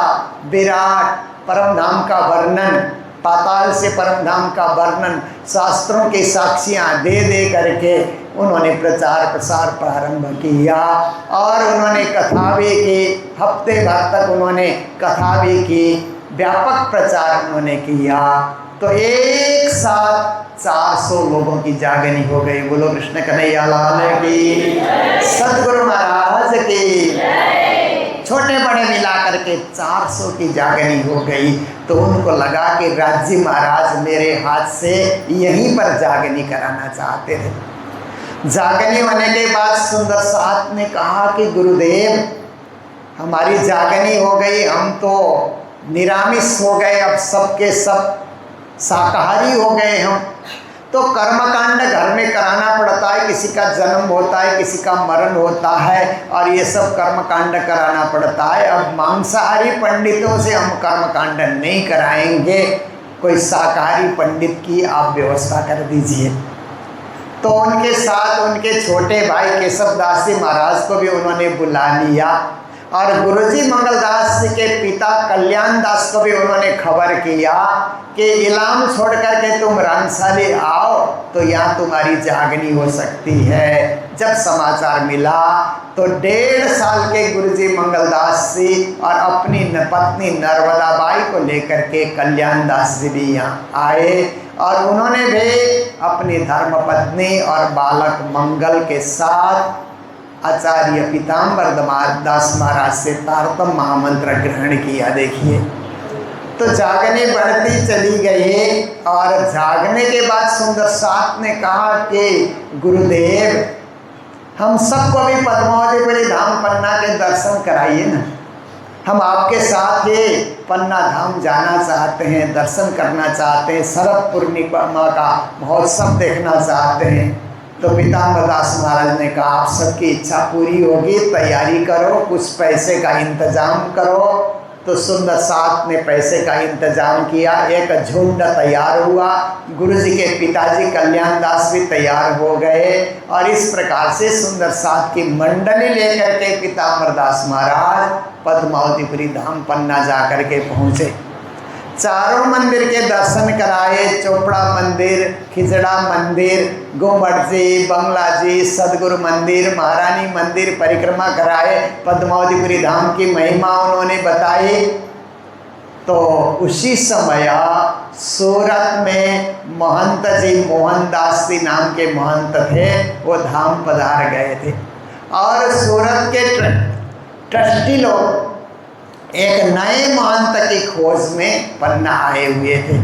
विराट परम धाम का वर्णन, पाताल से परम धाम का वर्णन, शास्त्रों की साक्षियाँ दे दे करके उन्होंने प्रचार प्रसार प्रारंभ किया और उन्होंने कथा भी की। हफ्ते भर तक उन्होंने कथा भी की, व्यापक प्रचार उन्होंने किया। तो एक साथ 400 लोगों की जागनी हो गई। बोलो कृष्ण कन्हैया लाल की, सतगुरु महाराज की। छोटे बड़े मिला करके 400 की जागनी हो गई। तो उनको लगा कि राजी महाराज मेरे हाथ से यहीं पर जागनी कराना चाहते थे। जागनी होने के बाद सुंदर साथ ने कहा कि गुरुदेव हमारी जागनी हो गई, हम तो निरामिष हो गए, अब सबके सब शाकाहारी हो गए हम। तो कर्मकांड घर में कराना पड़ता है, किसी का जन्म होता है, किसी का मरण होता है और ये सब कर्मकांड कराना पड़ता है। अब मांसाहारी पंडितों से हम कर्मकांड नहीं कराएंगे, कोई शाकाहारी पंडित की आप व्यवस्था कर दीजिए। तो उनके साथ उनके छोटे भाई केशव दास जी महाराज को भी उन्होंने बुला लिया और गुरुजी मंगलदास जी के पिता कल्याण दास को भी उन्होंने खबर किया कि इलाम छोड़ करके तुम रामसाली आओ तो यहाँ तुम्हारी जागनी हो सकती है। जब समाचार मिला तो 1.5 साल के गुरुजी मंगलदास जी और अपनी पत्नी नर्मदा बाई को लेकर के कल्याण दास जी भी यहाँ आए और उन्होंने भी अपनी धर्मपत्नी और बालक मंगल के साथ आचार्य पीताम्बर दास महाराज से तारतम महामंत्र ग्रहण किया। देखिए तो जागने बढ़ती चली गई और जागने के बाद सुंदर साथ ने कहा कि गुरुदेव हम सबको भी पद्मावतीपुरी धाम पन्ना के दर्शन कराइए ना, हम आपके साथ ही पन्ना धाम जाना चाहते हैं, दर्शन करना चाहते हैं, शरद पूर्णिमा का महोत्सव देखना चाहते हैं। तो पीताम्बर दास महाराज ने कहा आप सबकी इच्छा पूरी होगी, तैयारी करो, कुछ पैसे का इंतजाम करो। तो सुंदर साथ ने पैसे का इंतजाम किया, एक झुंड तैयार हुआ, गुरुजी के पिताजी कल्याण दास भी तैयार हो गए और इस प्रकार से सुंदर साथ की मंडली लेकर के पीताम्बर दास महाराज पद्मावतीपुरी धाम पन्ना जा कर के पहुँचे। चारों मंदिर के दर्शन कराए, चोपड़ा मंदिर, खिजड़ा मंदिर, गुम्बद जी, बंगला जी, सदगुरु मंदिर, महारानी मंदिर परिक्रमा कराए, पद्मावतीपुरी धाम की महिमा उन्होंने बताई। तो उसी समय सूरत में महंत जी मोहनदास जी नाम के महंत थे, वो धाम पधार गए थे और सूरत के ट्रस्टी लोग एक नए महंत की खोज में पन्ना आए हुए थे।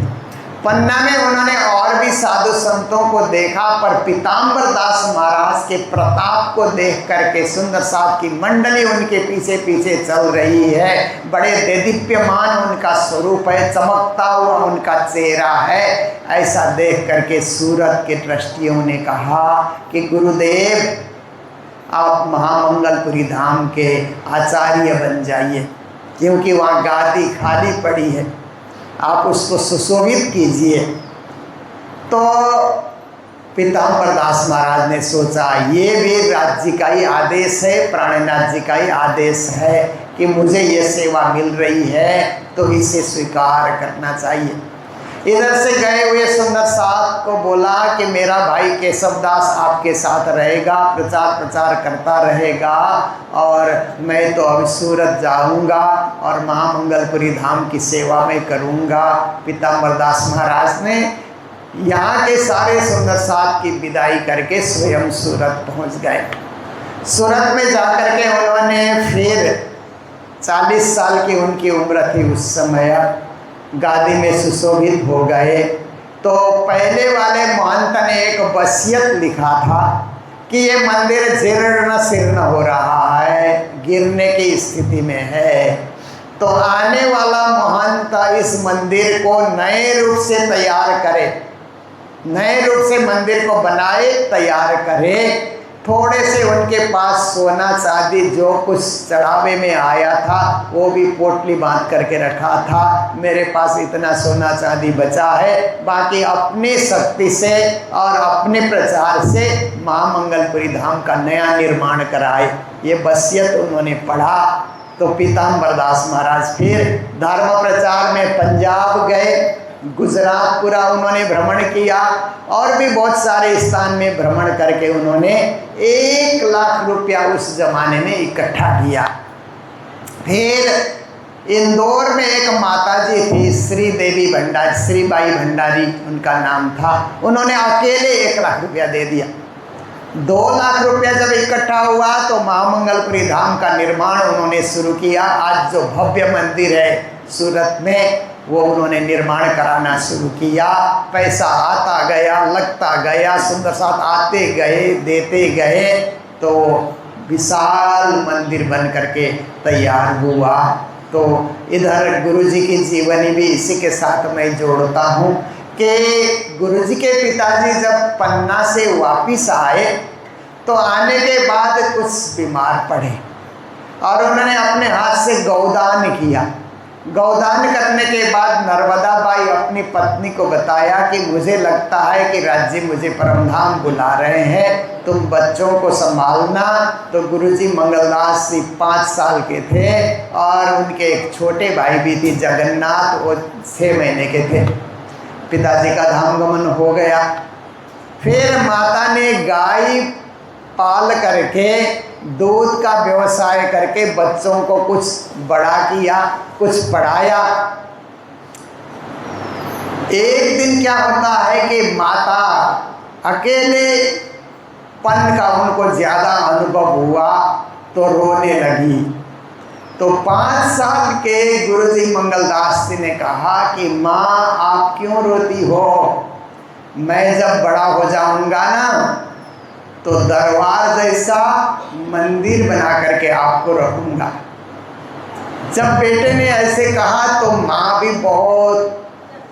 पन्ना में उन्होंने और भी साधु संतों को देखा, पर पीताम्बर दास महाराज के प्रताप को देख करके सुंदर साथ की मंडली उनके पीछे पीछे चल रही है। बड़े देदीप्यमान उनका स्वरूप है, चमकता हुआ उनका चेहरा है। ऐसा देख करके सूरत के ट्रस्टियों ने कहा कि गुरुदेव आप महामंगलपुरी धाम के आचार्य बन जाइए, क्योंकि वहाँ गादी खाली पड़ी है, आप उसको सुशोभित कीजिए। तो पीताम्बर दास महाराज ने सोचा ये भी राज जी का ही आदेश है, प्राणनाथ जी का ही आदेश है कि मुझे ये सेवा मिल रही है तो इसे स्वीकार करना चाहिए। इधर से गए हुए सुंदर साथ को बोला कि मेरा भाई केशवदास आपके साथ रहेगा, प्रचार प्रचार करता रहेगा, और मैं तो अब सूरत जाऊंगा और महामंगलपुरी धाम की सेवा में करूंगा। पीताम्बरदास महाराज ने यहाँ के सारे सुंदर साथ की विदाई करके स्वयं सूरत पहुँच गए। सूरत में जाकर के उन्होंने फिर 40 साल की उनकी उम्र थी उस समय, गादी में सुशोभित हो गए। तो पहले वाले महंत ने एक वसीयत लिखा था कि ये मंदिर जीर्ण शीर्ण हो रहा है, गिरने की स्थिति में है, तो आने वाला महंत इस मंदिर को नए रूप से तैयार करे, नए रूप से मंदिर को बनाए, तैयार करे। थोड़े से उनके पास सोना चांदी जो कुछ चढ़ावे में आया था वो भी पोटली बांध करके रखा था। मेरे पास इतना सोना चांदी बचा है, बाकी अपनी शक्ति से और अपने प्रचार से महामंगलपुरी धाम का नया निर्माण कराए। ये वसीयत उन्होंने पढ़ा। तो पीताम्बरदास महाराज फिर धर्म प्रचार में पंजाब गए, गुजरात पूरा उन्होंने भ्रमण किया, और भी बहुत सारे स्थान में भ्रमण करके उन्होंने 1 लाख रुपया उस जमाने में इकट्ठा किया। फिर इंदौर में एक माताजी थी, श्रीदेवी भंडारी, श्रीबाई भंडारी उनका नाम था, उन्होंने अकेले 1 लाख रुपया दे दिया। 2 लाख रुपया जब इकट्ठा हुआ तो महामंगलपुरी धाम का निर्माण उन्होंने शुरू किया। आज जो भव्य मंदिर है सूरत में वो उन्होंने निर्माण कराना शुरू किया। पैसा आता गया, लगता गया, सुंदर साथ आते गए, देते गए, तो विशाल मंदिर बन करके तैयार हुआ। तो इधर गुरुजी की जीवनी भी इसी के साथ मैं जोड़ता हूँ कि गुरुजी के पिताजी जब पन्ना से वापिस आए तो आने के बाद कुछ बीमार पड़े और उन्होंने अपने हाथ से गौदान किया। गौदान करने के बाद नर्मदा बाई अपनी पत्नी को बताया कि मुझे लगता है कि राज्य मुझे परमधाम बुला रहे हैं, तुम बच्चों को संभालना। तो गुरुजी मंगलदास जी 5 साल के थे और उनके एक छोटे भाई भी थी जगन्नाथ, वो 6 महीने के थे। पिताजी का धाम गमन हो गया। फिर माता ने गाय पाल करके दूध का व्यवसाय करके बच्चों को कुछ बड़ा किया, कुछ पढ़ाया। एक दिन क्या होता है कि माता अकेलेपन का उनको ज़्यादा अनुभव हुआ तो रोने लगी। तो 5 साल के गुरुजी मंगलदास जी ने कहा कि माँ आप क्यों रोती हो, मैं जब बड़ा हो जाऊंगा ना तो दरबार जैसा मंदिर बना करके आपको रखूंगा। जब बेटे ने ऐसे कहा तो माँ भी बहुत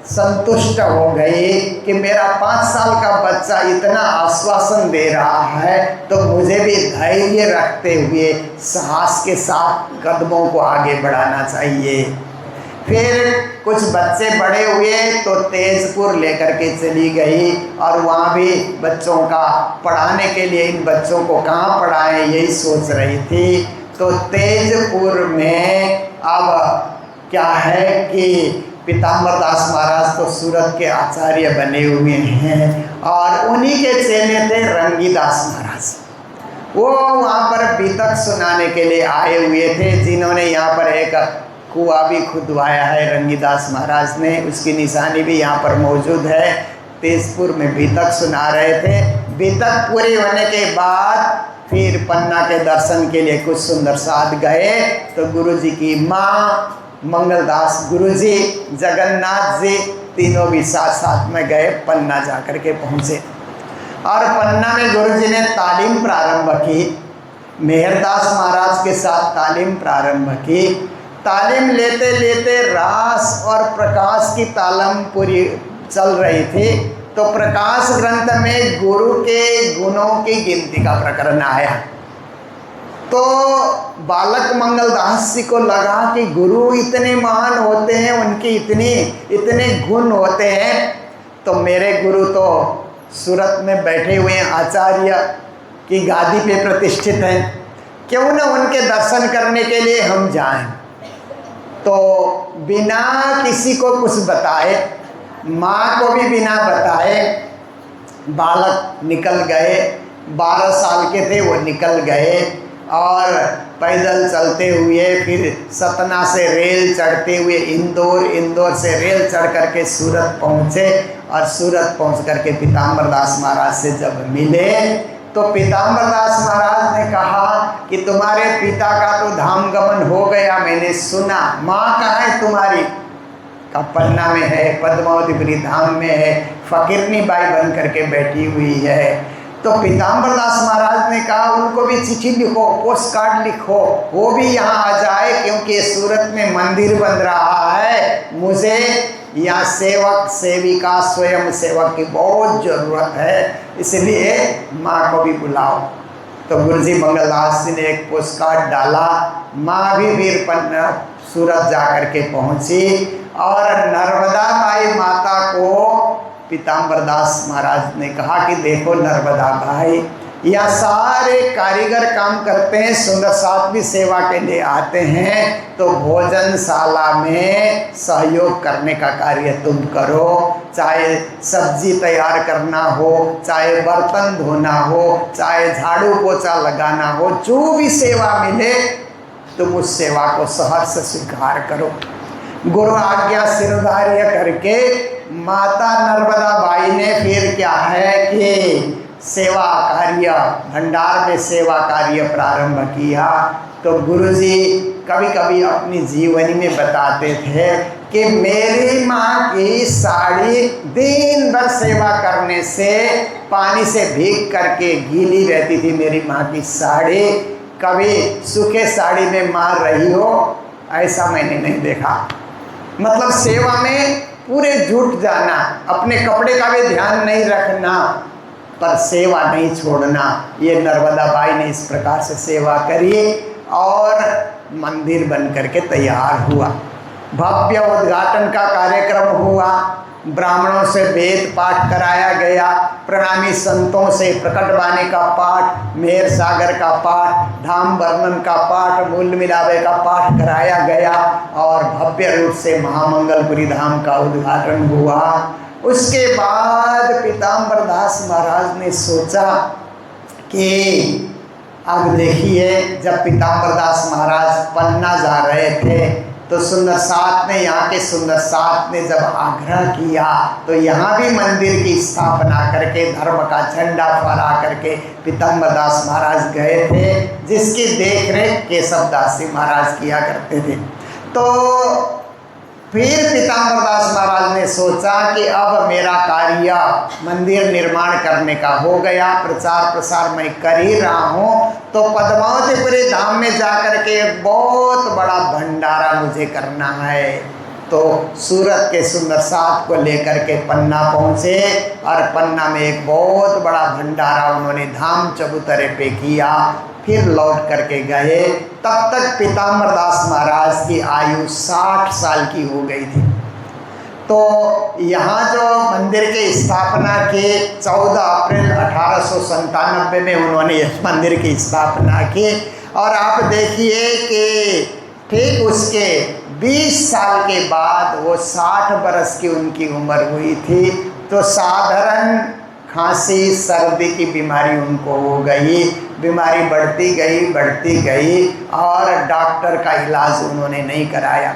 संतुष्ट हो गई कि मेरा 5 साल का बच्चा इतना आश्वासन दे रहा है तो मुझे भी धैर्य रखते हुए साहस के साथ कदमों को आगे बढ़ाना चाहिए। फिर कुछ बच्चे बड़े हुए तो तेजपुर लेकर के चली गई और वहाँ भी बच्चों का पढ़ाने के लिए इन बच्चों को कहाँ पढ़ाएं यही सोच रही थी। तो तेजपुर में अब क्या है कि पीताम्बरदास महाराज तो सूरत के आचार्य बने हुए हैं और उन्हीं के चेले थे रंगीदास महाराज। वो वहाँ पर बीतक सुनाने के लिए आए हुए थे, जिन्होंने यहाँ पर एक कुआं भी खुदवाया है रंगीदास महाराज ने, उसकी निशानी भी यहाँ पर मौजूद है। तेजपुर में बीतक सुना रहे थे। बीतक पूरी होने के बाद फिर पन्ना के दर्शन के लिए कुछ सुंदर साथ गए तो गुरुजी की माँ, मंगलदास गुरुजी, जगन्नाथ जी तीनों भी साथ साथ में गए, पन्ना जा कर के पहुँचे। और पन्ना में गुरुजी ने तालीम प्रारंभ की, मेहरदास महाराज के साथ तालीम प्रारंभ की। तालीम लेते लेते रास और प्रकाश की तालीम पूरी चल रही थी तो प्रकाश ग्रंथ में गुरु के गुणों की गिनती का प्रकरण आया। तो बालक मंगलदास जी को लगा कि गुरु इतने महान होते हैं, उनकी इतने गुण होते हैं, तो मेरे गुरु तो सूरत में बैठे हुए हैं, आचार्य की गादी पे प्रतिष्ठित हैं, क्यों न उनके दर्शन करने के लिए हम जाएं। तो बिना किसी को कुछ बताए माँ को भी बिना बताए बालक निकल गए। 12 साल के थे वो निकल गए और पैदल चलते हुए फिर सतना से रेल चढ़ते हुए इंदौर से रेल चढ़ करके सूरत पहुँचे। और सूरत पहुँच करके पीताम्बर दास महाराज से जब मिले तो पीताम्बर दास महाराज ने कहा कि तुम्हारे पिता का तो धाम गमन हो गया, मैंने सुना। माँ कहाँ है तुम्हारी? का पन्ना में है, पद्मावतीपुरी धाम में है, फकीरनी बाई बन करके बैठी हुई है। तो पीताम्बर दास महाराज ने कहा उनको भी चिट्ठी लिखो, पोस्ट कार्ड लिखो, वो भी यहाँ आ जाए, क्योंकि सूरत में मंदिर बन रहा है, मुझे यहाँ सेवक सेविका स्वयं सेवक की बहुत ज़रूरत है, इसलिए माँ को भी बुलाओ। तो गुरुजी मंगलदास जी ने एक पोस्ट कार्ड डाला। माँ भी वीरपन्ना सूरत जा कर के पहुँची और नर्मदा बाई माता को पीताम्बर दास महाराज ने कहा कि देखो नर्मदा भाई, यहाँ सारे कारीगर काम करते हैं, सुंदर साथ भी सेवा के लिए आते हैं, तो भोजनशाला में सहयोग करने का कार्य तुम करो, चाहे सब्जी तैयार करना हो, चाहे बर्तन धोना हो, चाहे झाड़ू पोछा लगाना हो, जो भी सेवा मिले तुम उस सेवा को सहर्ष स्वीकार करो। गुरु आज्ञा सिरधार्य करके माता नर्मदा बाई ने फिर क्या है कि सेवा कार्य, भंडार में सेवा कार्य प्रारंभ किया। तो गुरुजी कभी कभी अपनी जीवनी में बताते थे कि मेरी माँ की साड़ी दिन भर सेवा करने से पानी से भीग करके गीली रहती थी। मेरी माँ की साड़ी कभी सूखे साड़ी में मार रही हो ऐसा मैंने नहीं देखा। मतलब सेवा में पूरे जुट जाना, अपने कपड़े का भी ध्यान नहीं रखना, पर सेवा नहीं छोड़ना। ये नर्मदा बाई ने इस प्रकार से सेवा करी और मंदिर बन करके तैयार हुआ। भव्य उद्घाटन का कार्यक्रम हुआ, ब्राह्मणों से वेद पाठ कराया गया, प्रणामी संतों से प्रकटवाणी का पाठ, मेहर सागर का पाठ, धाम वर्णन का पाठ, मूल मिलावे का पाठ कराया गया और भव्य रूप से महामंगलपुरी धाम का उद्घाटन हुआ। उसके बाद पीताम्बर दास महाराज ने सोचा कि अब देखिए, जब पीताम्बर दास महाराज पन्ना जा रहे थे तो सुंदर साथ ने, यहाँ के सुंदर साथ ने जब आग्रह किया तो यहाँ भी मंदिर की स्थापना करके धर्म का झंडा फहरा करके पीताम्बर दास महाराज गए थे, जिसकी देखरेख केशव दास जी महाराज किया करते थे। तो फिर पीताम्बर दास महाराज ने सोचा कि अब मेरा कार्य मंदिर निर्माण करने का हो गया, प्रचार प्रसार मैं कर ही रहा हूँ, तो पद्मावतीपुरी धाम में जाकर के एक बहुत बड़ा भंडारा मुझे करना है। तो सूरत के सुंदर साथ को लेकर के पन्ना पहुँचे और पन्ना में एक बहुत बड़ा भंडारा उन्होंने धाम चबूतरे पे किया। फिर लौट करके गए। तब तक पीताम्बर दास महाराज की आयु 60 साल की हो गई थी। तो यहाँ जो मंदिर की स्थापना की 14 अप्रैल 1897 में उन्होंने इस मंदिर की स्थापना की। और आप देखिए कि ठीक उसके 20 साल के बाद वो 60 बरस की उनकी उम्र हुई थी। तो साधारण खांसी सर्दी की बीमारी उनको हो गई। बीमारी बढ़ती गई और डॉक्टर का इलाज उन्होंने नहीं कराया।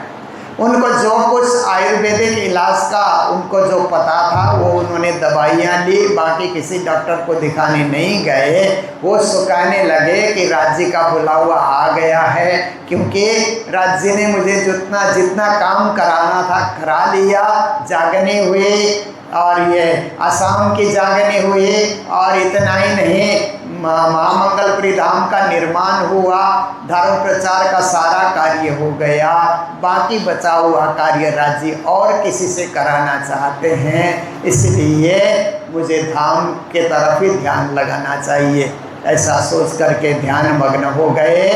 उनको जो कुछ आयुर्वेदिक इलाज का उनको जो पता था वो उन्होंने दवाइयाँ ली, बाकी किसी डॉक्टर को दिखाने नहीं गए। वो सुखाने लगे कि राज्य का बुलावा आ गया है, क्योंकि राज्य ने मुझे जितना काम कराना था करा लिया। जागनी हुई और ये असम की जागनी हुई, और इतना ही नहीं, महामंगलपुरी धाम का निर्माण हुआ, धर्म प्रचार का सारा कार्य हो गया। बाकी बचा हुआ कार्य राज्य और किसी से कराना चाहते हैं, इसलिए मुझे धाम के तरफ ही ध्यान लगाना चाहिए। ऐसा सोच करके ध्यान मग्न हो गए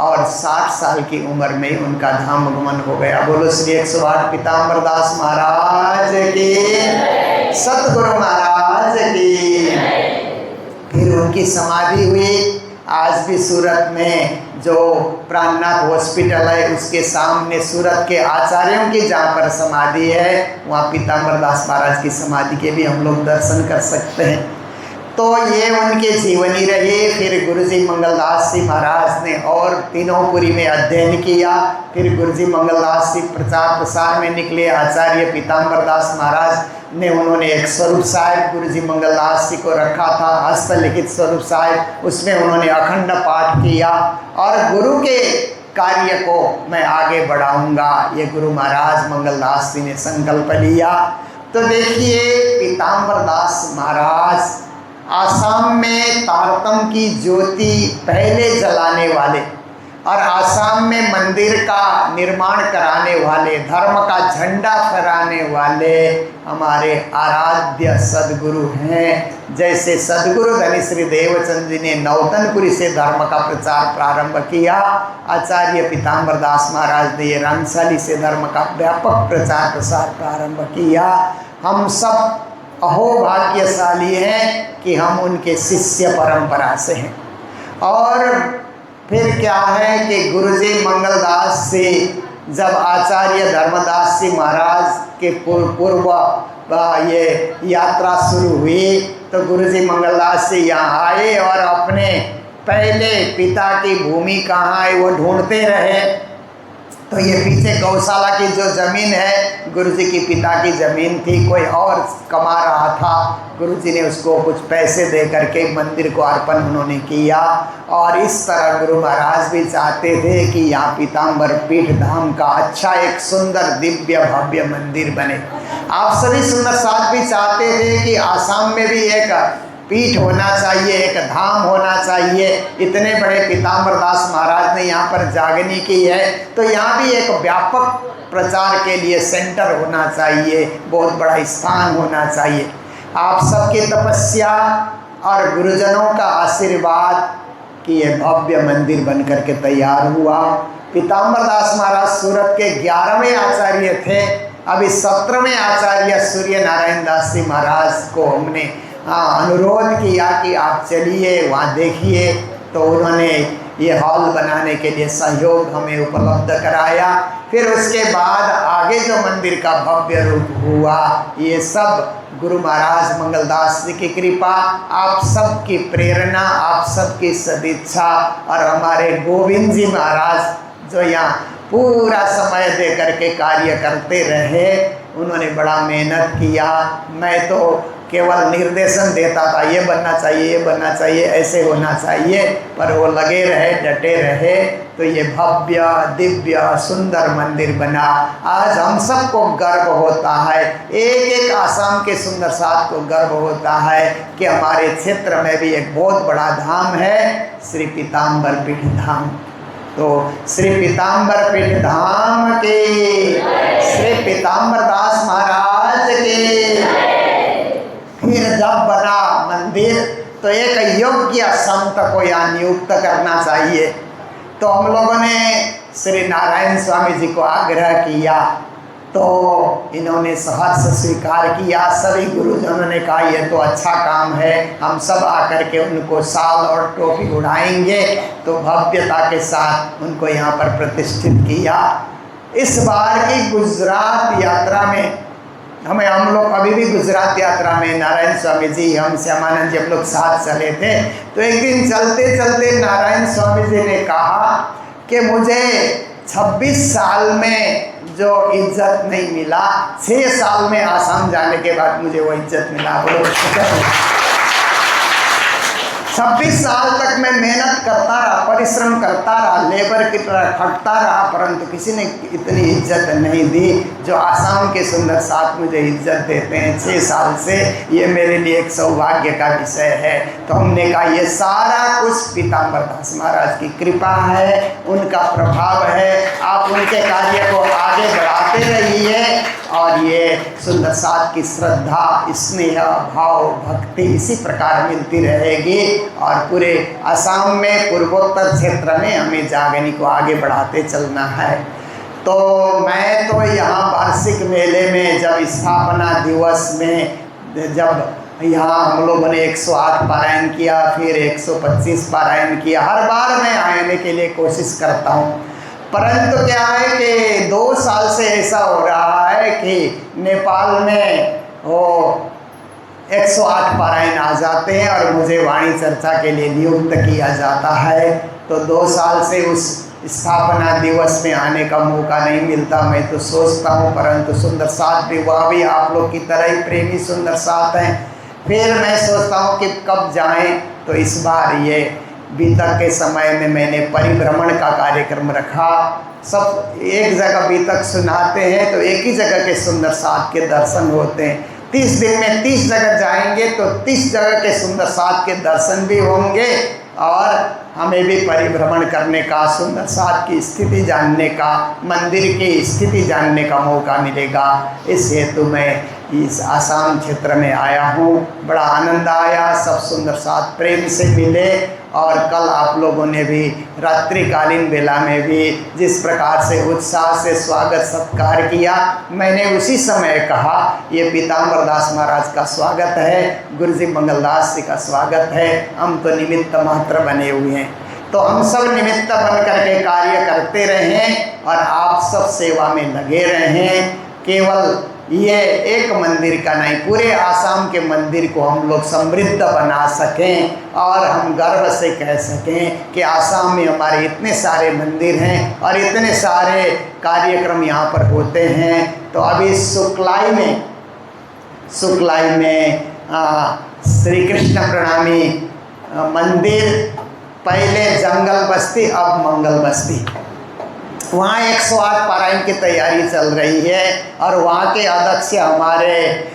और 60 साल की उम्र में उनका धाम गमन हो गया। बोलो श्री 108 पीताम्बर दास महाराज की, सतगुरु महाराज की। फिर उनकी समाधि हुई आज भी सूरत में जो प्राणनाथ हॉस्पिटल है उसके सामने सूरत के आचार्यों की जहाँ पर समाधि है, वहाँ पीताम्बर दास महाराज की समाधि के भी हम लोग दर्शन कर सकते हैं। तो ये उनके जीवनी रही। फिर गुरुजी मंगलदास जी महाराज ने और तीनोंपुरी में अध्ययन किया। फिर गुरुजी मंगलदास जी प्रचार प्रसार में निकले। आचार्य पीताम्बर दास महाराज ने उन्होंने एक स्वरूप साहिब गुरुजी मंगलदास जी को रखा था, हस्तलिखित स्वरूप साहिब, उसमें उन्होंने अखंड पाठ किया और गुरु के कार्य को मैं आगे बढ़ाऊंगा, ये गुरु महाराज मंगलदास जी ने संकल्प लिया। तो देखिए पीताम्बर दास महाराज आसाम में तारतम की ज्योति पहले जलाने वाले और आसाम में मंदिर का निर्माण कराने वाले, धर्म का झंडा फहराने वाले हमारे आराध्य सदगुरु हैं। जैसे सदगुरु धनी श्री देवचंद जी ने नौतनपुरी से धर्म का प्रचार प्रारंभ किया, आचार्य पीताम्बर दास महाराज ने ये रंगशाली से धर्म का व्यापक प्रचार प्रसार प्रारंभ किया। हम सब अहोभाग्यशाली हैं कि हम उनके शिष्य परंपरा से हैं। और फिर क्या है कि गुरुजी मंगलदास से जब आचार्य धर्मदास जी महाराज के पूर्व ये यात्रा शुरू हुई तो गुरुजी मंगलदास जी यहाँ आए और अपने पहले पिता की भूमि कहाँ है वो ढूंढते रहे। तो ये पीछे गौशाला की जो ज़मीन है गुरुजी की पिता की ज़मीन थी, कोई और कमा रहा था, गुरुजी ने उसको कुछ पैसे दे करके मंदिर को अर्पण उन्होंने किया। और इस तरह गुरु महाराज भी चाहते थे कि यहाँ पीताम्बर पीठ धाम का अच्छा एक सुंदर दिव्य भव्य मंदिर बने। आप सभी सुंदर साथ भी चाहते थे कि आसाम में भी एक पीठ होना चाहिए, एक धाम होना चाहिए। इतने बड़े पीताम्बर दास महाराज ने यहाँ पर जागनी की है तो यहाँ भी एक व्यापक प्रचार के लिए सेंटर होना चाहिए, बहुत बड़ा स्थान होना चाहिए। आप सबकी तपस्या और गुरुजनों का आशीर्वाद कि ये भव्य मंदिर बन करके तैयार हुआ। पीताम्बर दास महाराज सूरत के 11वें आचार्य थे। अभी 17वें आचार्य सूर्य नारायण दास जी महाराज को हमने अनुरोध किया कि आप चलिए वहाँ देखिए, तो उन्होंने ये हॉल बनाने के लिए सहयोग हमें उपलब्ध कराया। फिर उसके बाद आगे जो मंदिर का भव्य रूप हुआ, ये सब गुरु महाराज मंगलदास जी की कृपा, आप सबकी प्रेरणा, आप सबकी सदिच्छा और हमारे गोविंद जी महाराज जो यहाँ पूरा समय दे करके कार्य करते रहे, उन्होंने बड़ा मेहनत किया। मैं तो केवल निर्देशन देता था, ये बनना चाहिए, ये बनना चाहिए, ऐसे होना चाहिए, पर वो लगे रहे, डटे रहे, तो ये भव्य दिव्य सुंदर मंदिर बना। आज हम सबको गर्व होता है, एक एक आसाम के सुंदर साथ को गर्व होता है कि हमारे क्षेत्र में भी एक बहुत बड़ा धाम है, श्री पीताम्बर पीठ धाम। तो श्री पीताम्बर पीठ धाम के, श्री पीताम्बर दास महाराज के। फिर जब बना मंदिर तो एक योग्य संत को यहाँ नियुक्त करना चाहिए। तो हम लोगों ने श्री नारायण स्वामी जी को आग्रह किया, तो इन्होंने सहर्ष स्वीकार किया। सभी गुरुजनों ने कहा ये तो अच्छा काम है, हम सब आकर के उनको शाल और टोपी उड़ाएंगे। तो भव्यता के साथ उनको यहाँ पर प्रतिष्ठित किया। इस बार की गुजरात यात्रा में हम लोग अभी भी गुजरात यात्रा में नारायण स्वामी जी, हम श्यामानंद जी हम लोग साथ चले थे। तो एक दिन चलते चलते नारायण स्वामी जी ने कहा कि मुझे 26 साल में जो इज्जत नहीं मिला, 6 साल में आसाम जाने के बाद मुझे वो इज्जत मिला। बोलो 26 साल तक मैं मेहनत करता रहा, परिश्रम करता रहा, लेबर की तरह खटता रहा, परंतु किसी ने इतनी इज्जत नहीं दी जो आसाम के सुंदर साथ मुझे इज्जत देते हैं 6 साल से। ये मेरे लिए एक सौभाग्य का विषय है। तो हमने कहा ये सारा कुछ पीताम्बर दास महाराज की कृपा है, उनका प्रभाव है। आप उनके कार्य को आगे बढ़ाते रहिए और ये सुंदर साथ की श्रद्धा, स्नेह, भाव, भक्ति इसी प्रकार मिलती रहेगी और पूरे असम में, पूर्वोत्तर क्षेत्र में हमें जागनी को आगे बढ़ाते चलना है। तो मैं तो यहाँ वार्षिक मेले में जब स्थापना दिवस में जब यहाँ हम लोगों ने 108 पारायण किया, फिर 125 पारायण किया। हर बार मैं आने के लिए कोशिश करता हूँ, परंतु क्या है कि 2 साल से ऐसा हो रहा है कि नेपाल में वो 108 पारायण आ जाते हैं और मुझे वाणी चर्चा के लिए नियुक्त किया जाता है। तो 2 साल से उस स्थापना दिवस में आने का मौका नहीं मिलता। मैं तो सोचता हूँ, परंतु सुंदर साथ भी, वह भी आप लोग की तरह ही प्रेमी सुंदर साथ हैं। फिर मैं सोचता हूँ कि कब जाएं। तो इस बार ये बीतक के समय में मैंने परिभ्रमण का कार्यक्रम रखा। सब एक जगह बीतक सुनाते हैं तो एक ही जगह के सुंदर साथ के दर्शन होते हैं। 30 दिन में 30 जगह जाएंगे तो 30 जगह के सुंदर साथ के दर्शन भी होंगे और हमें भी परिभ्रमण करने का, सुंदर साथ की स्थिति जानने का, मंदिर की स्थिति जानने का मौका मिलेगा। इस हेतु मैं इस आसाम क्षेत्र में आया हूँ। बड़ा आनंद आया, सब सुंदर साथ प्रेम से मिले और कल आप लोगों ने भी रात्रिकालीन बेला में भी जिस प्रकार से उत्साह से स्वागत सत्कार किया, मैंने उसी समय कहा ये पीताम्बर दास महाराज का स्वागत है, गुरुजी मंगलदास जी का स्वागत है, हम तो निमित्त मात्र बने हुए हैं। तो हम सब निमित्त बन करके कार्य करते रहें और आप सब सेवा में लगे रहें। केवल ये एक मंदिर का नहीं, पूरे आसाम के मंदिर को हम लोग समृद्ध बना सकें और हम गर्व से कह सकें कि आसाम में हमारे इतने सारे मंदिर हैं और इतने सारे कार्यक्रम यहाँ पर होते हैं। तो अभी सुकलाई में श्री कृष्ण प्रणामी मंदिर, पहले जंगल बस्ती अब मंगल बस्ती, वहाँ 108 पारायण की तैयारी चल रही है और वहाँ के अध्यक्ष हमारे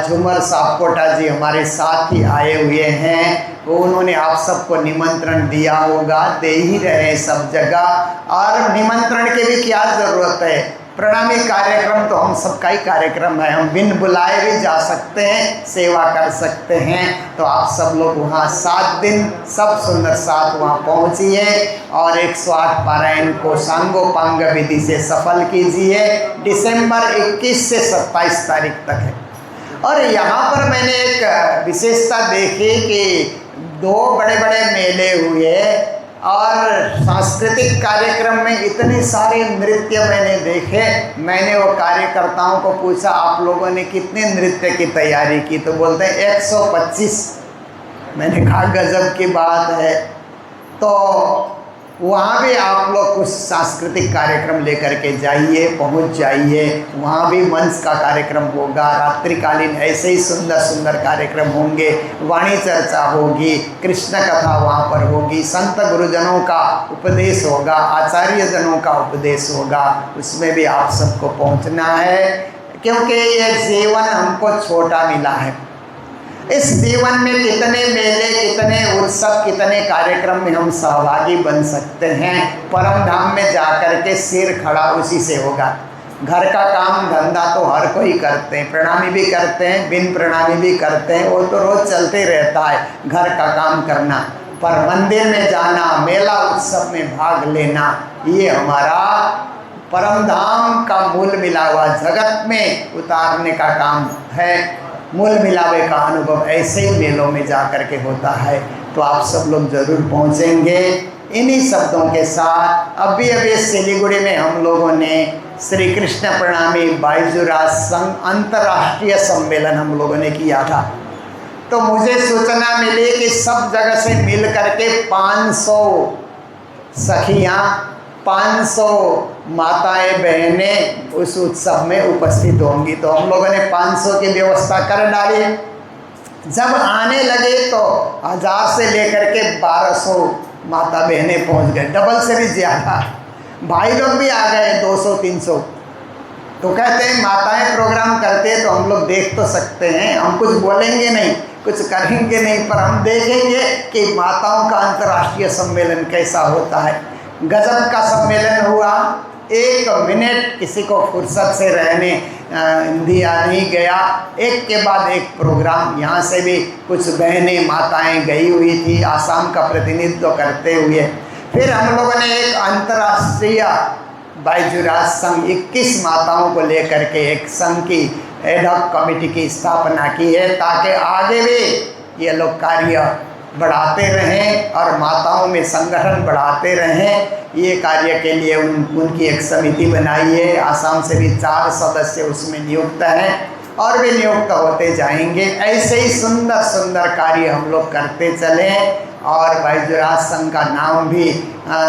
झूमर सापकोटा जी हमारे साथ ही आए हुए हैं। वो उन्होंने आप सबको निमंत्रण दिया होगा, दे ही रहे सब जगह। और निमंत्रण की भी क्या ज़रूरत है, प्रणामी कार्यक्रम तो हम सबका ही कार्यक्रम है, हम बिन बुलाए भी जा सकते हैं, सेवा कर सकते हैं। तो आप सब लोग वहाँ 7 दिन सब सुंदर साथ वहाँ पहुँचिए और 108 पारायण को सांगोपांग विधि से सफल कीजिए। दिसंबर 21 से 27 तारीख तक है। और यहाँ पर मैंने एक विशेषता देखी कि 2 बड़े मेले हुए और सांस्कृतिक कार्यक्रम में इतने सारे नृत्य मैंने देखे। मैंने वो कार्यकर्ताओं को पूछा आप लोगों ने कितने नृत्य की तैयारी की, तो बोलते हैं 125। मैंने कहा गजब की बात है। तो वहाँ भी आप लोग कुछ सांस्कृतिक कार्यक्रम लेकर के जाइए, पहुँच जाइए। वहाँ भी मंच का कार्यक्रम होगा, रात्रिकालीन ऐसे ही सुंदर सुंदर कार्यक्रम होंगे, वाणी चर्चा होगी, कृष्ण कथा वहाँ पर होगी, संत गुरुजनों का उपदेश होगा, आचार्य जनों का उपदेश होगा। उसमें भी आप सबको पहुँचना है, क्योंकि ये जीवन हमको छोटा मिला है। इस जीवन में कितने मेले, कितने उत्सव, कितने कार्यक्रम में हम सहभागी बन सकते हैं। परम धाम में जाकर के सिर खड़ा उसी से होगा। घर का काम धंधा तो हर कोई करते हैं, प्रणामी भी करते हैं, बिन प्रणामी भी करते हैं, वो तो रोज़ चलते रहता है घर का काम करना। पर मंदिर में जाना, मेला उत्सव में भाग लेना, ये हमारा परम धाम का मूल मिलावा जगत में उतारने का काम है। मूल मिलावे का अनुभव ऐसे ही मेलों में जा कर के होता है। तो आप सब लोग जरूर पहुंचेंगे। इन्हीं शब्दों के साथ अभी सिलीगुड़ी में हम लोगों ने श्री कृष्ण प्रणामी बाइजुराज संघ अंतर्राष्ट्रीय सम्मेलन हम लोगों ने किया था। तो मुझे सूचना मिली कि सब जगह से मिल करके 500 सखियाँ, 500 माताएं बहनें उस उत्सव में उपस्थित होंगी। तो हम लोगों ने 500 की व्यवस्था कर डाली। जब आने लगे तो 1000 से लेकर के 1200 माता बहनें पहुंच गए, डबल से भी ज़्यादा। भाई लोग भी आ गए 200-300। तो कहते हैं माताएं प्रोग्राम करते हैं तो हम लोग देख तो सकते हैं, हम कुछ बोलेंगे नहीं, कुछ करेंगे नहीं, पर हम देखेंगे कि माताओं का अंतर्राष्ट्रीय सम्मेलन कैसा होता है। गजब का सम्मेलन हुआ। 1 मिनट किसी को फुर्सत से रहने दिया नहीं गया। एक के बाद एक प्रोग्राम। यहाँ से भी कुछ बहनें माताएं गई हुई थी आसाम का प्रतिनिधित्व करते हुए। फिर हम लोगों ने एक अंतर्राष्ट्रीय बाइजुराज संघ 21 माताओं को लेकर के एक संघ की एडहॉक कमेटी की स्थापना की है ताकि आगे भी ये लोग कार्य बढ़ाते रहें और माताओं में संगठन बढ़ाते रहें। ये कार्य के लिए उनकी एक समिति बनाई है। आसाम से भी 4 सदस्य उसमें नियुक्त हैं और भी नियुक्त होते जाएंगे। ऐसे ही सुंदर सुंदर कार्य हम लोग करते चलें और बैजुराज संघ का नाम भी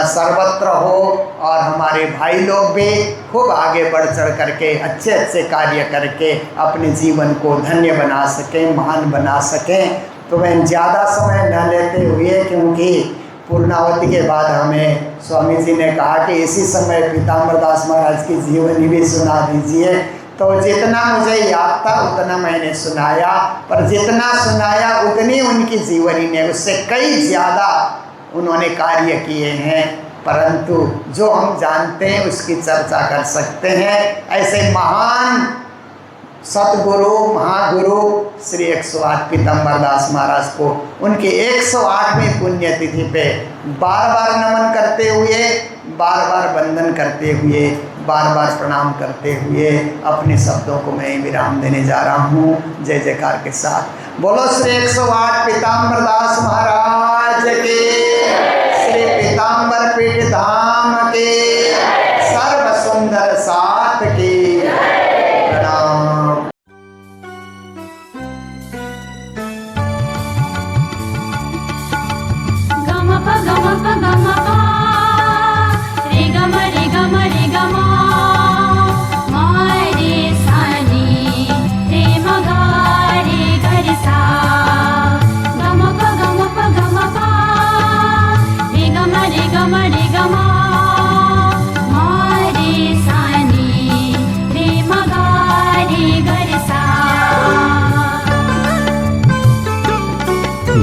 सर्वत्र हो और हमारे भाई लोग भी खूब आगे बढ़ चढ़ करके अच्छे अच्छे कार्य करके अपने जीवन को धन्य बना सकें, महान बना सकें। तो मैं ज़्यादा समय न लेते हुए, क्योंकि पूर्णावती के बाद हमें स्वामी जी ने कहा कि इसी समय पीताम्बर दास महाराज की जीवनी भी सुना दीजिए। तो जितना मुझे याद था उतना मैंने सुनाया, पर जितना सुनाया उतनी उनकी जीवनी ने, उससे कई ज़्यादा उन्होंने कार्य किए हैं, परंतु जो हम जानते हैं उसकी चर्चा कर सकते हैं। ऐसे महान सतगुरु महागुरु श्री 108 पीताम्बर दास महाराज को उनकी 108वीं पुण्यतिथि पे बार बार नमन करते हुए, बार बार वंदन करते हुए, बार बार प्रणाम करते हुए अपने शब्दों को मैं विराम देने जा रहा हूँ। जय जयकार के साथ बोलो श्री 108 पीताम्बर दास महाराज के, श्री पीताम्बर पीठ धाम के, सर्व सुंदर साथ की प्रणाम।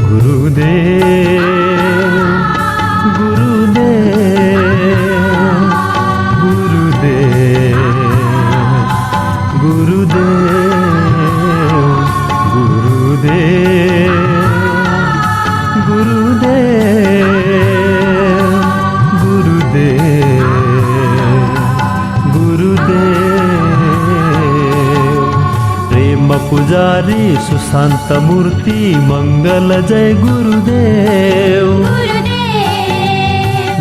गुरुदेव गुरुदेव गुरुदेव गुरुदेव गुरुदेव गुरुदेव गुरुदेव प्रेम पुजारी सुशांत मूर्ति मंगल जय गुरुदेव।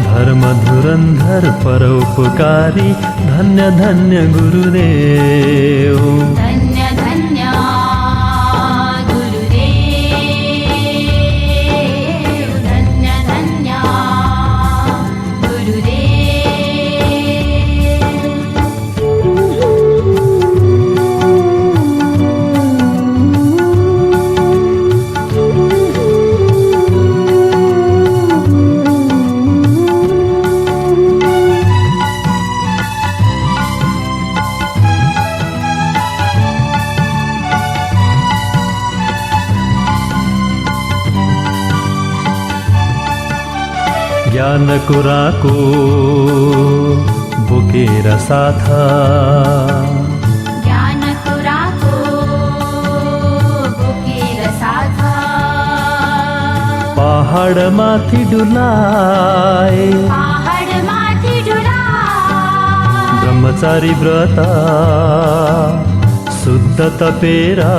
धर्म धुरंधर परोपकारी धन्य धन्य गुरुदेव। धन्य धन्य गुरुदेव, धन्य धन्य गुरुदेव। ज्ञान कुराको बोकेर साथा, ज्ञान कुराको बोकेर साथा, पहाड माथि डुलाए, पहाड माथि डुलाए, ब्रह्मचारी व्रत शुद्ध तपेरा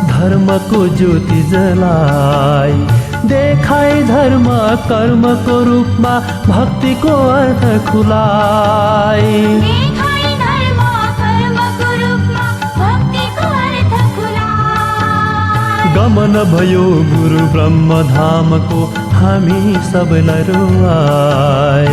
धर्म को ज्योति जलाए, देखाई धर्म कर्म को रूप में भक्ति को अर्थ खुलाई, देखाई धर्म कर्म को रूप में भक्ति को अर्थ खुलाई। गमन भयो गुरु ब्रह्म धाम को हामी सबलाई रुवाए,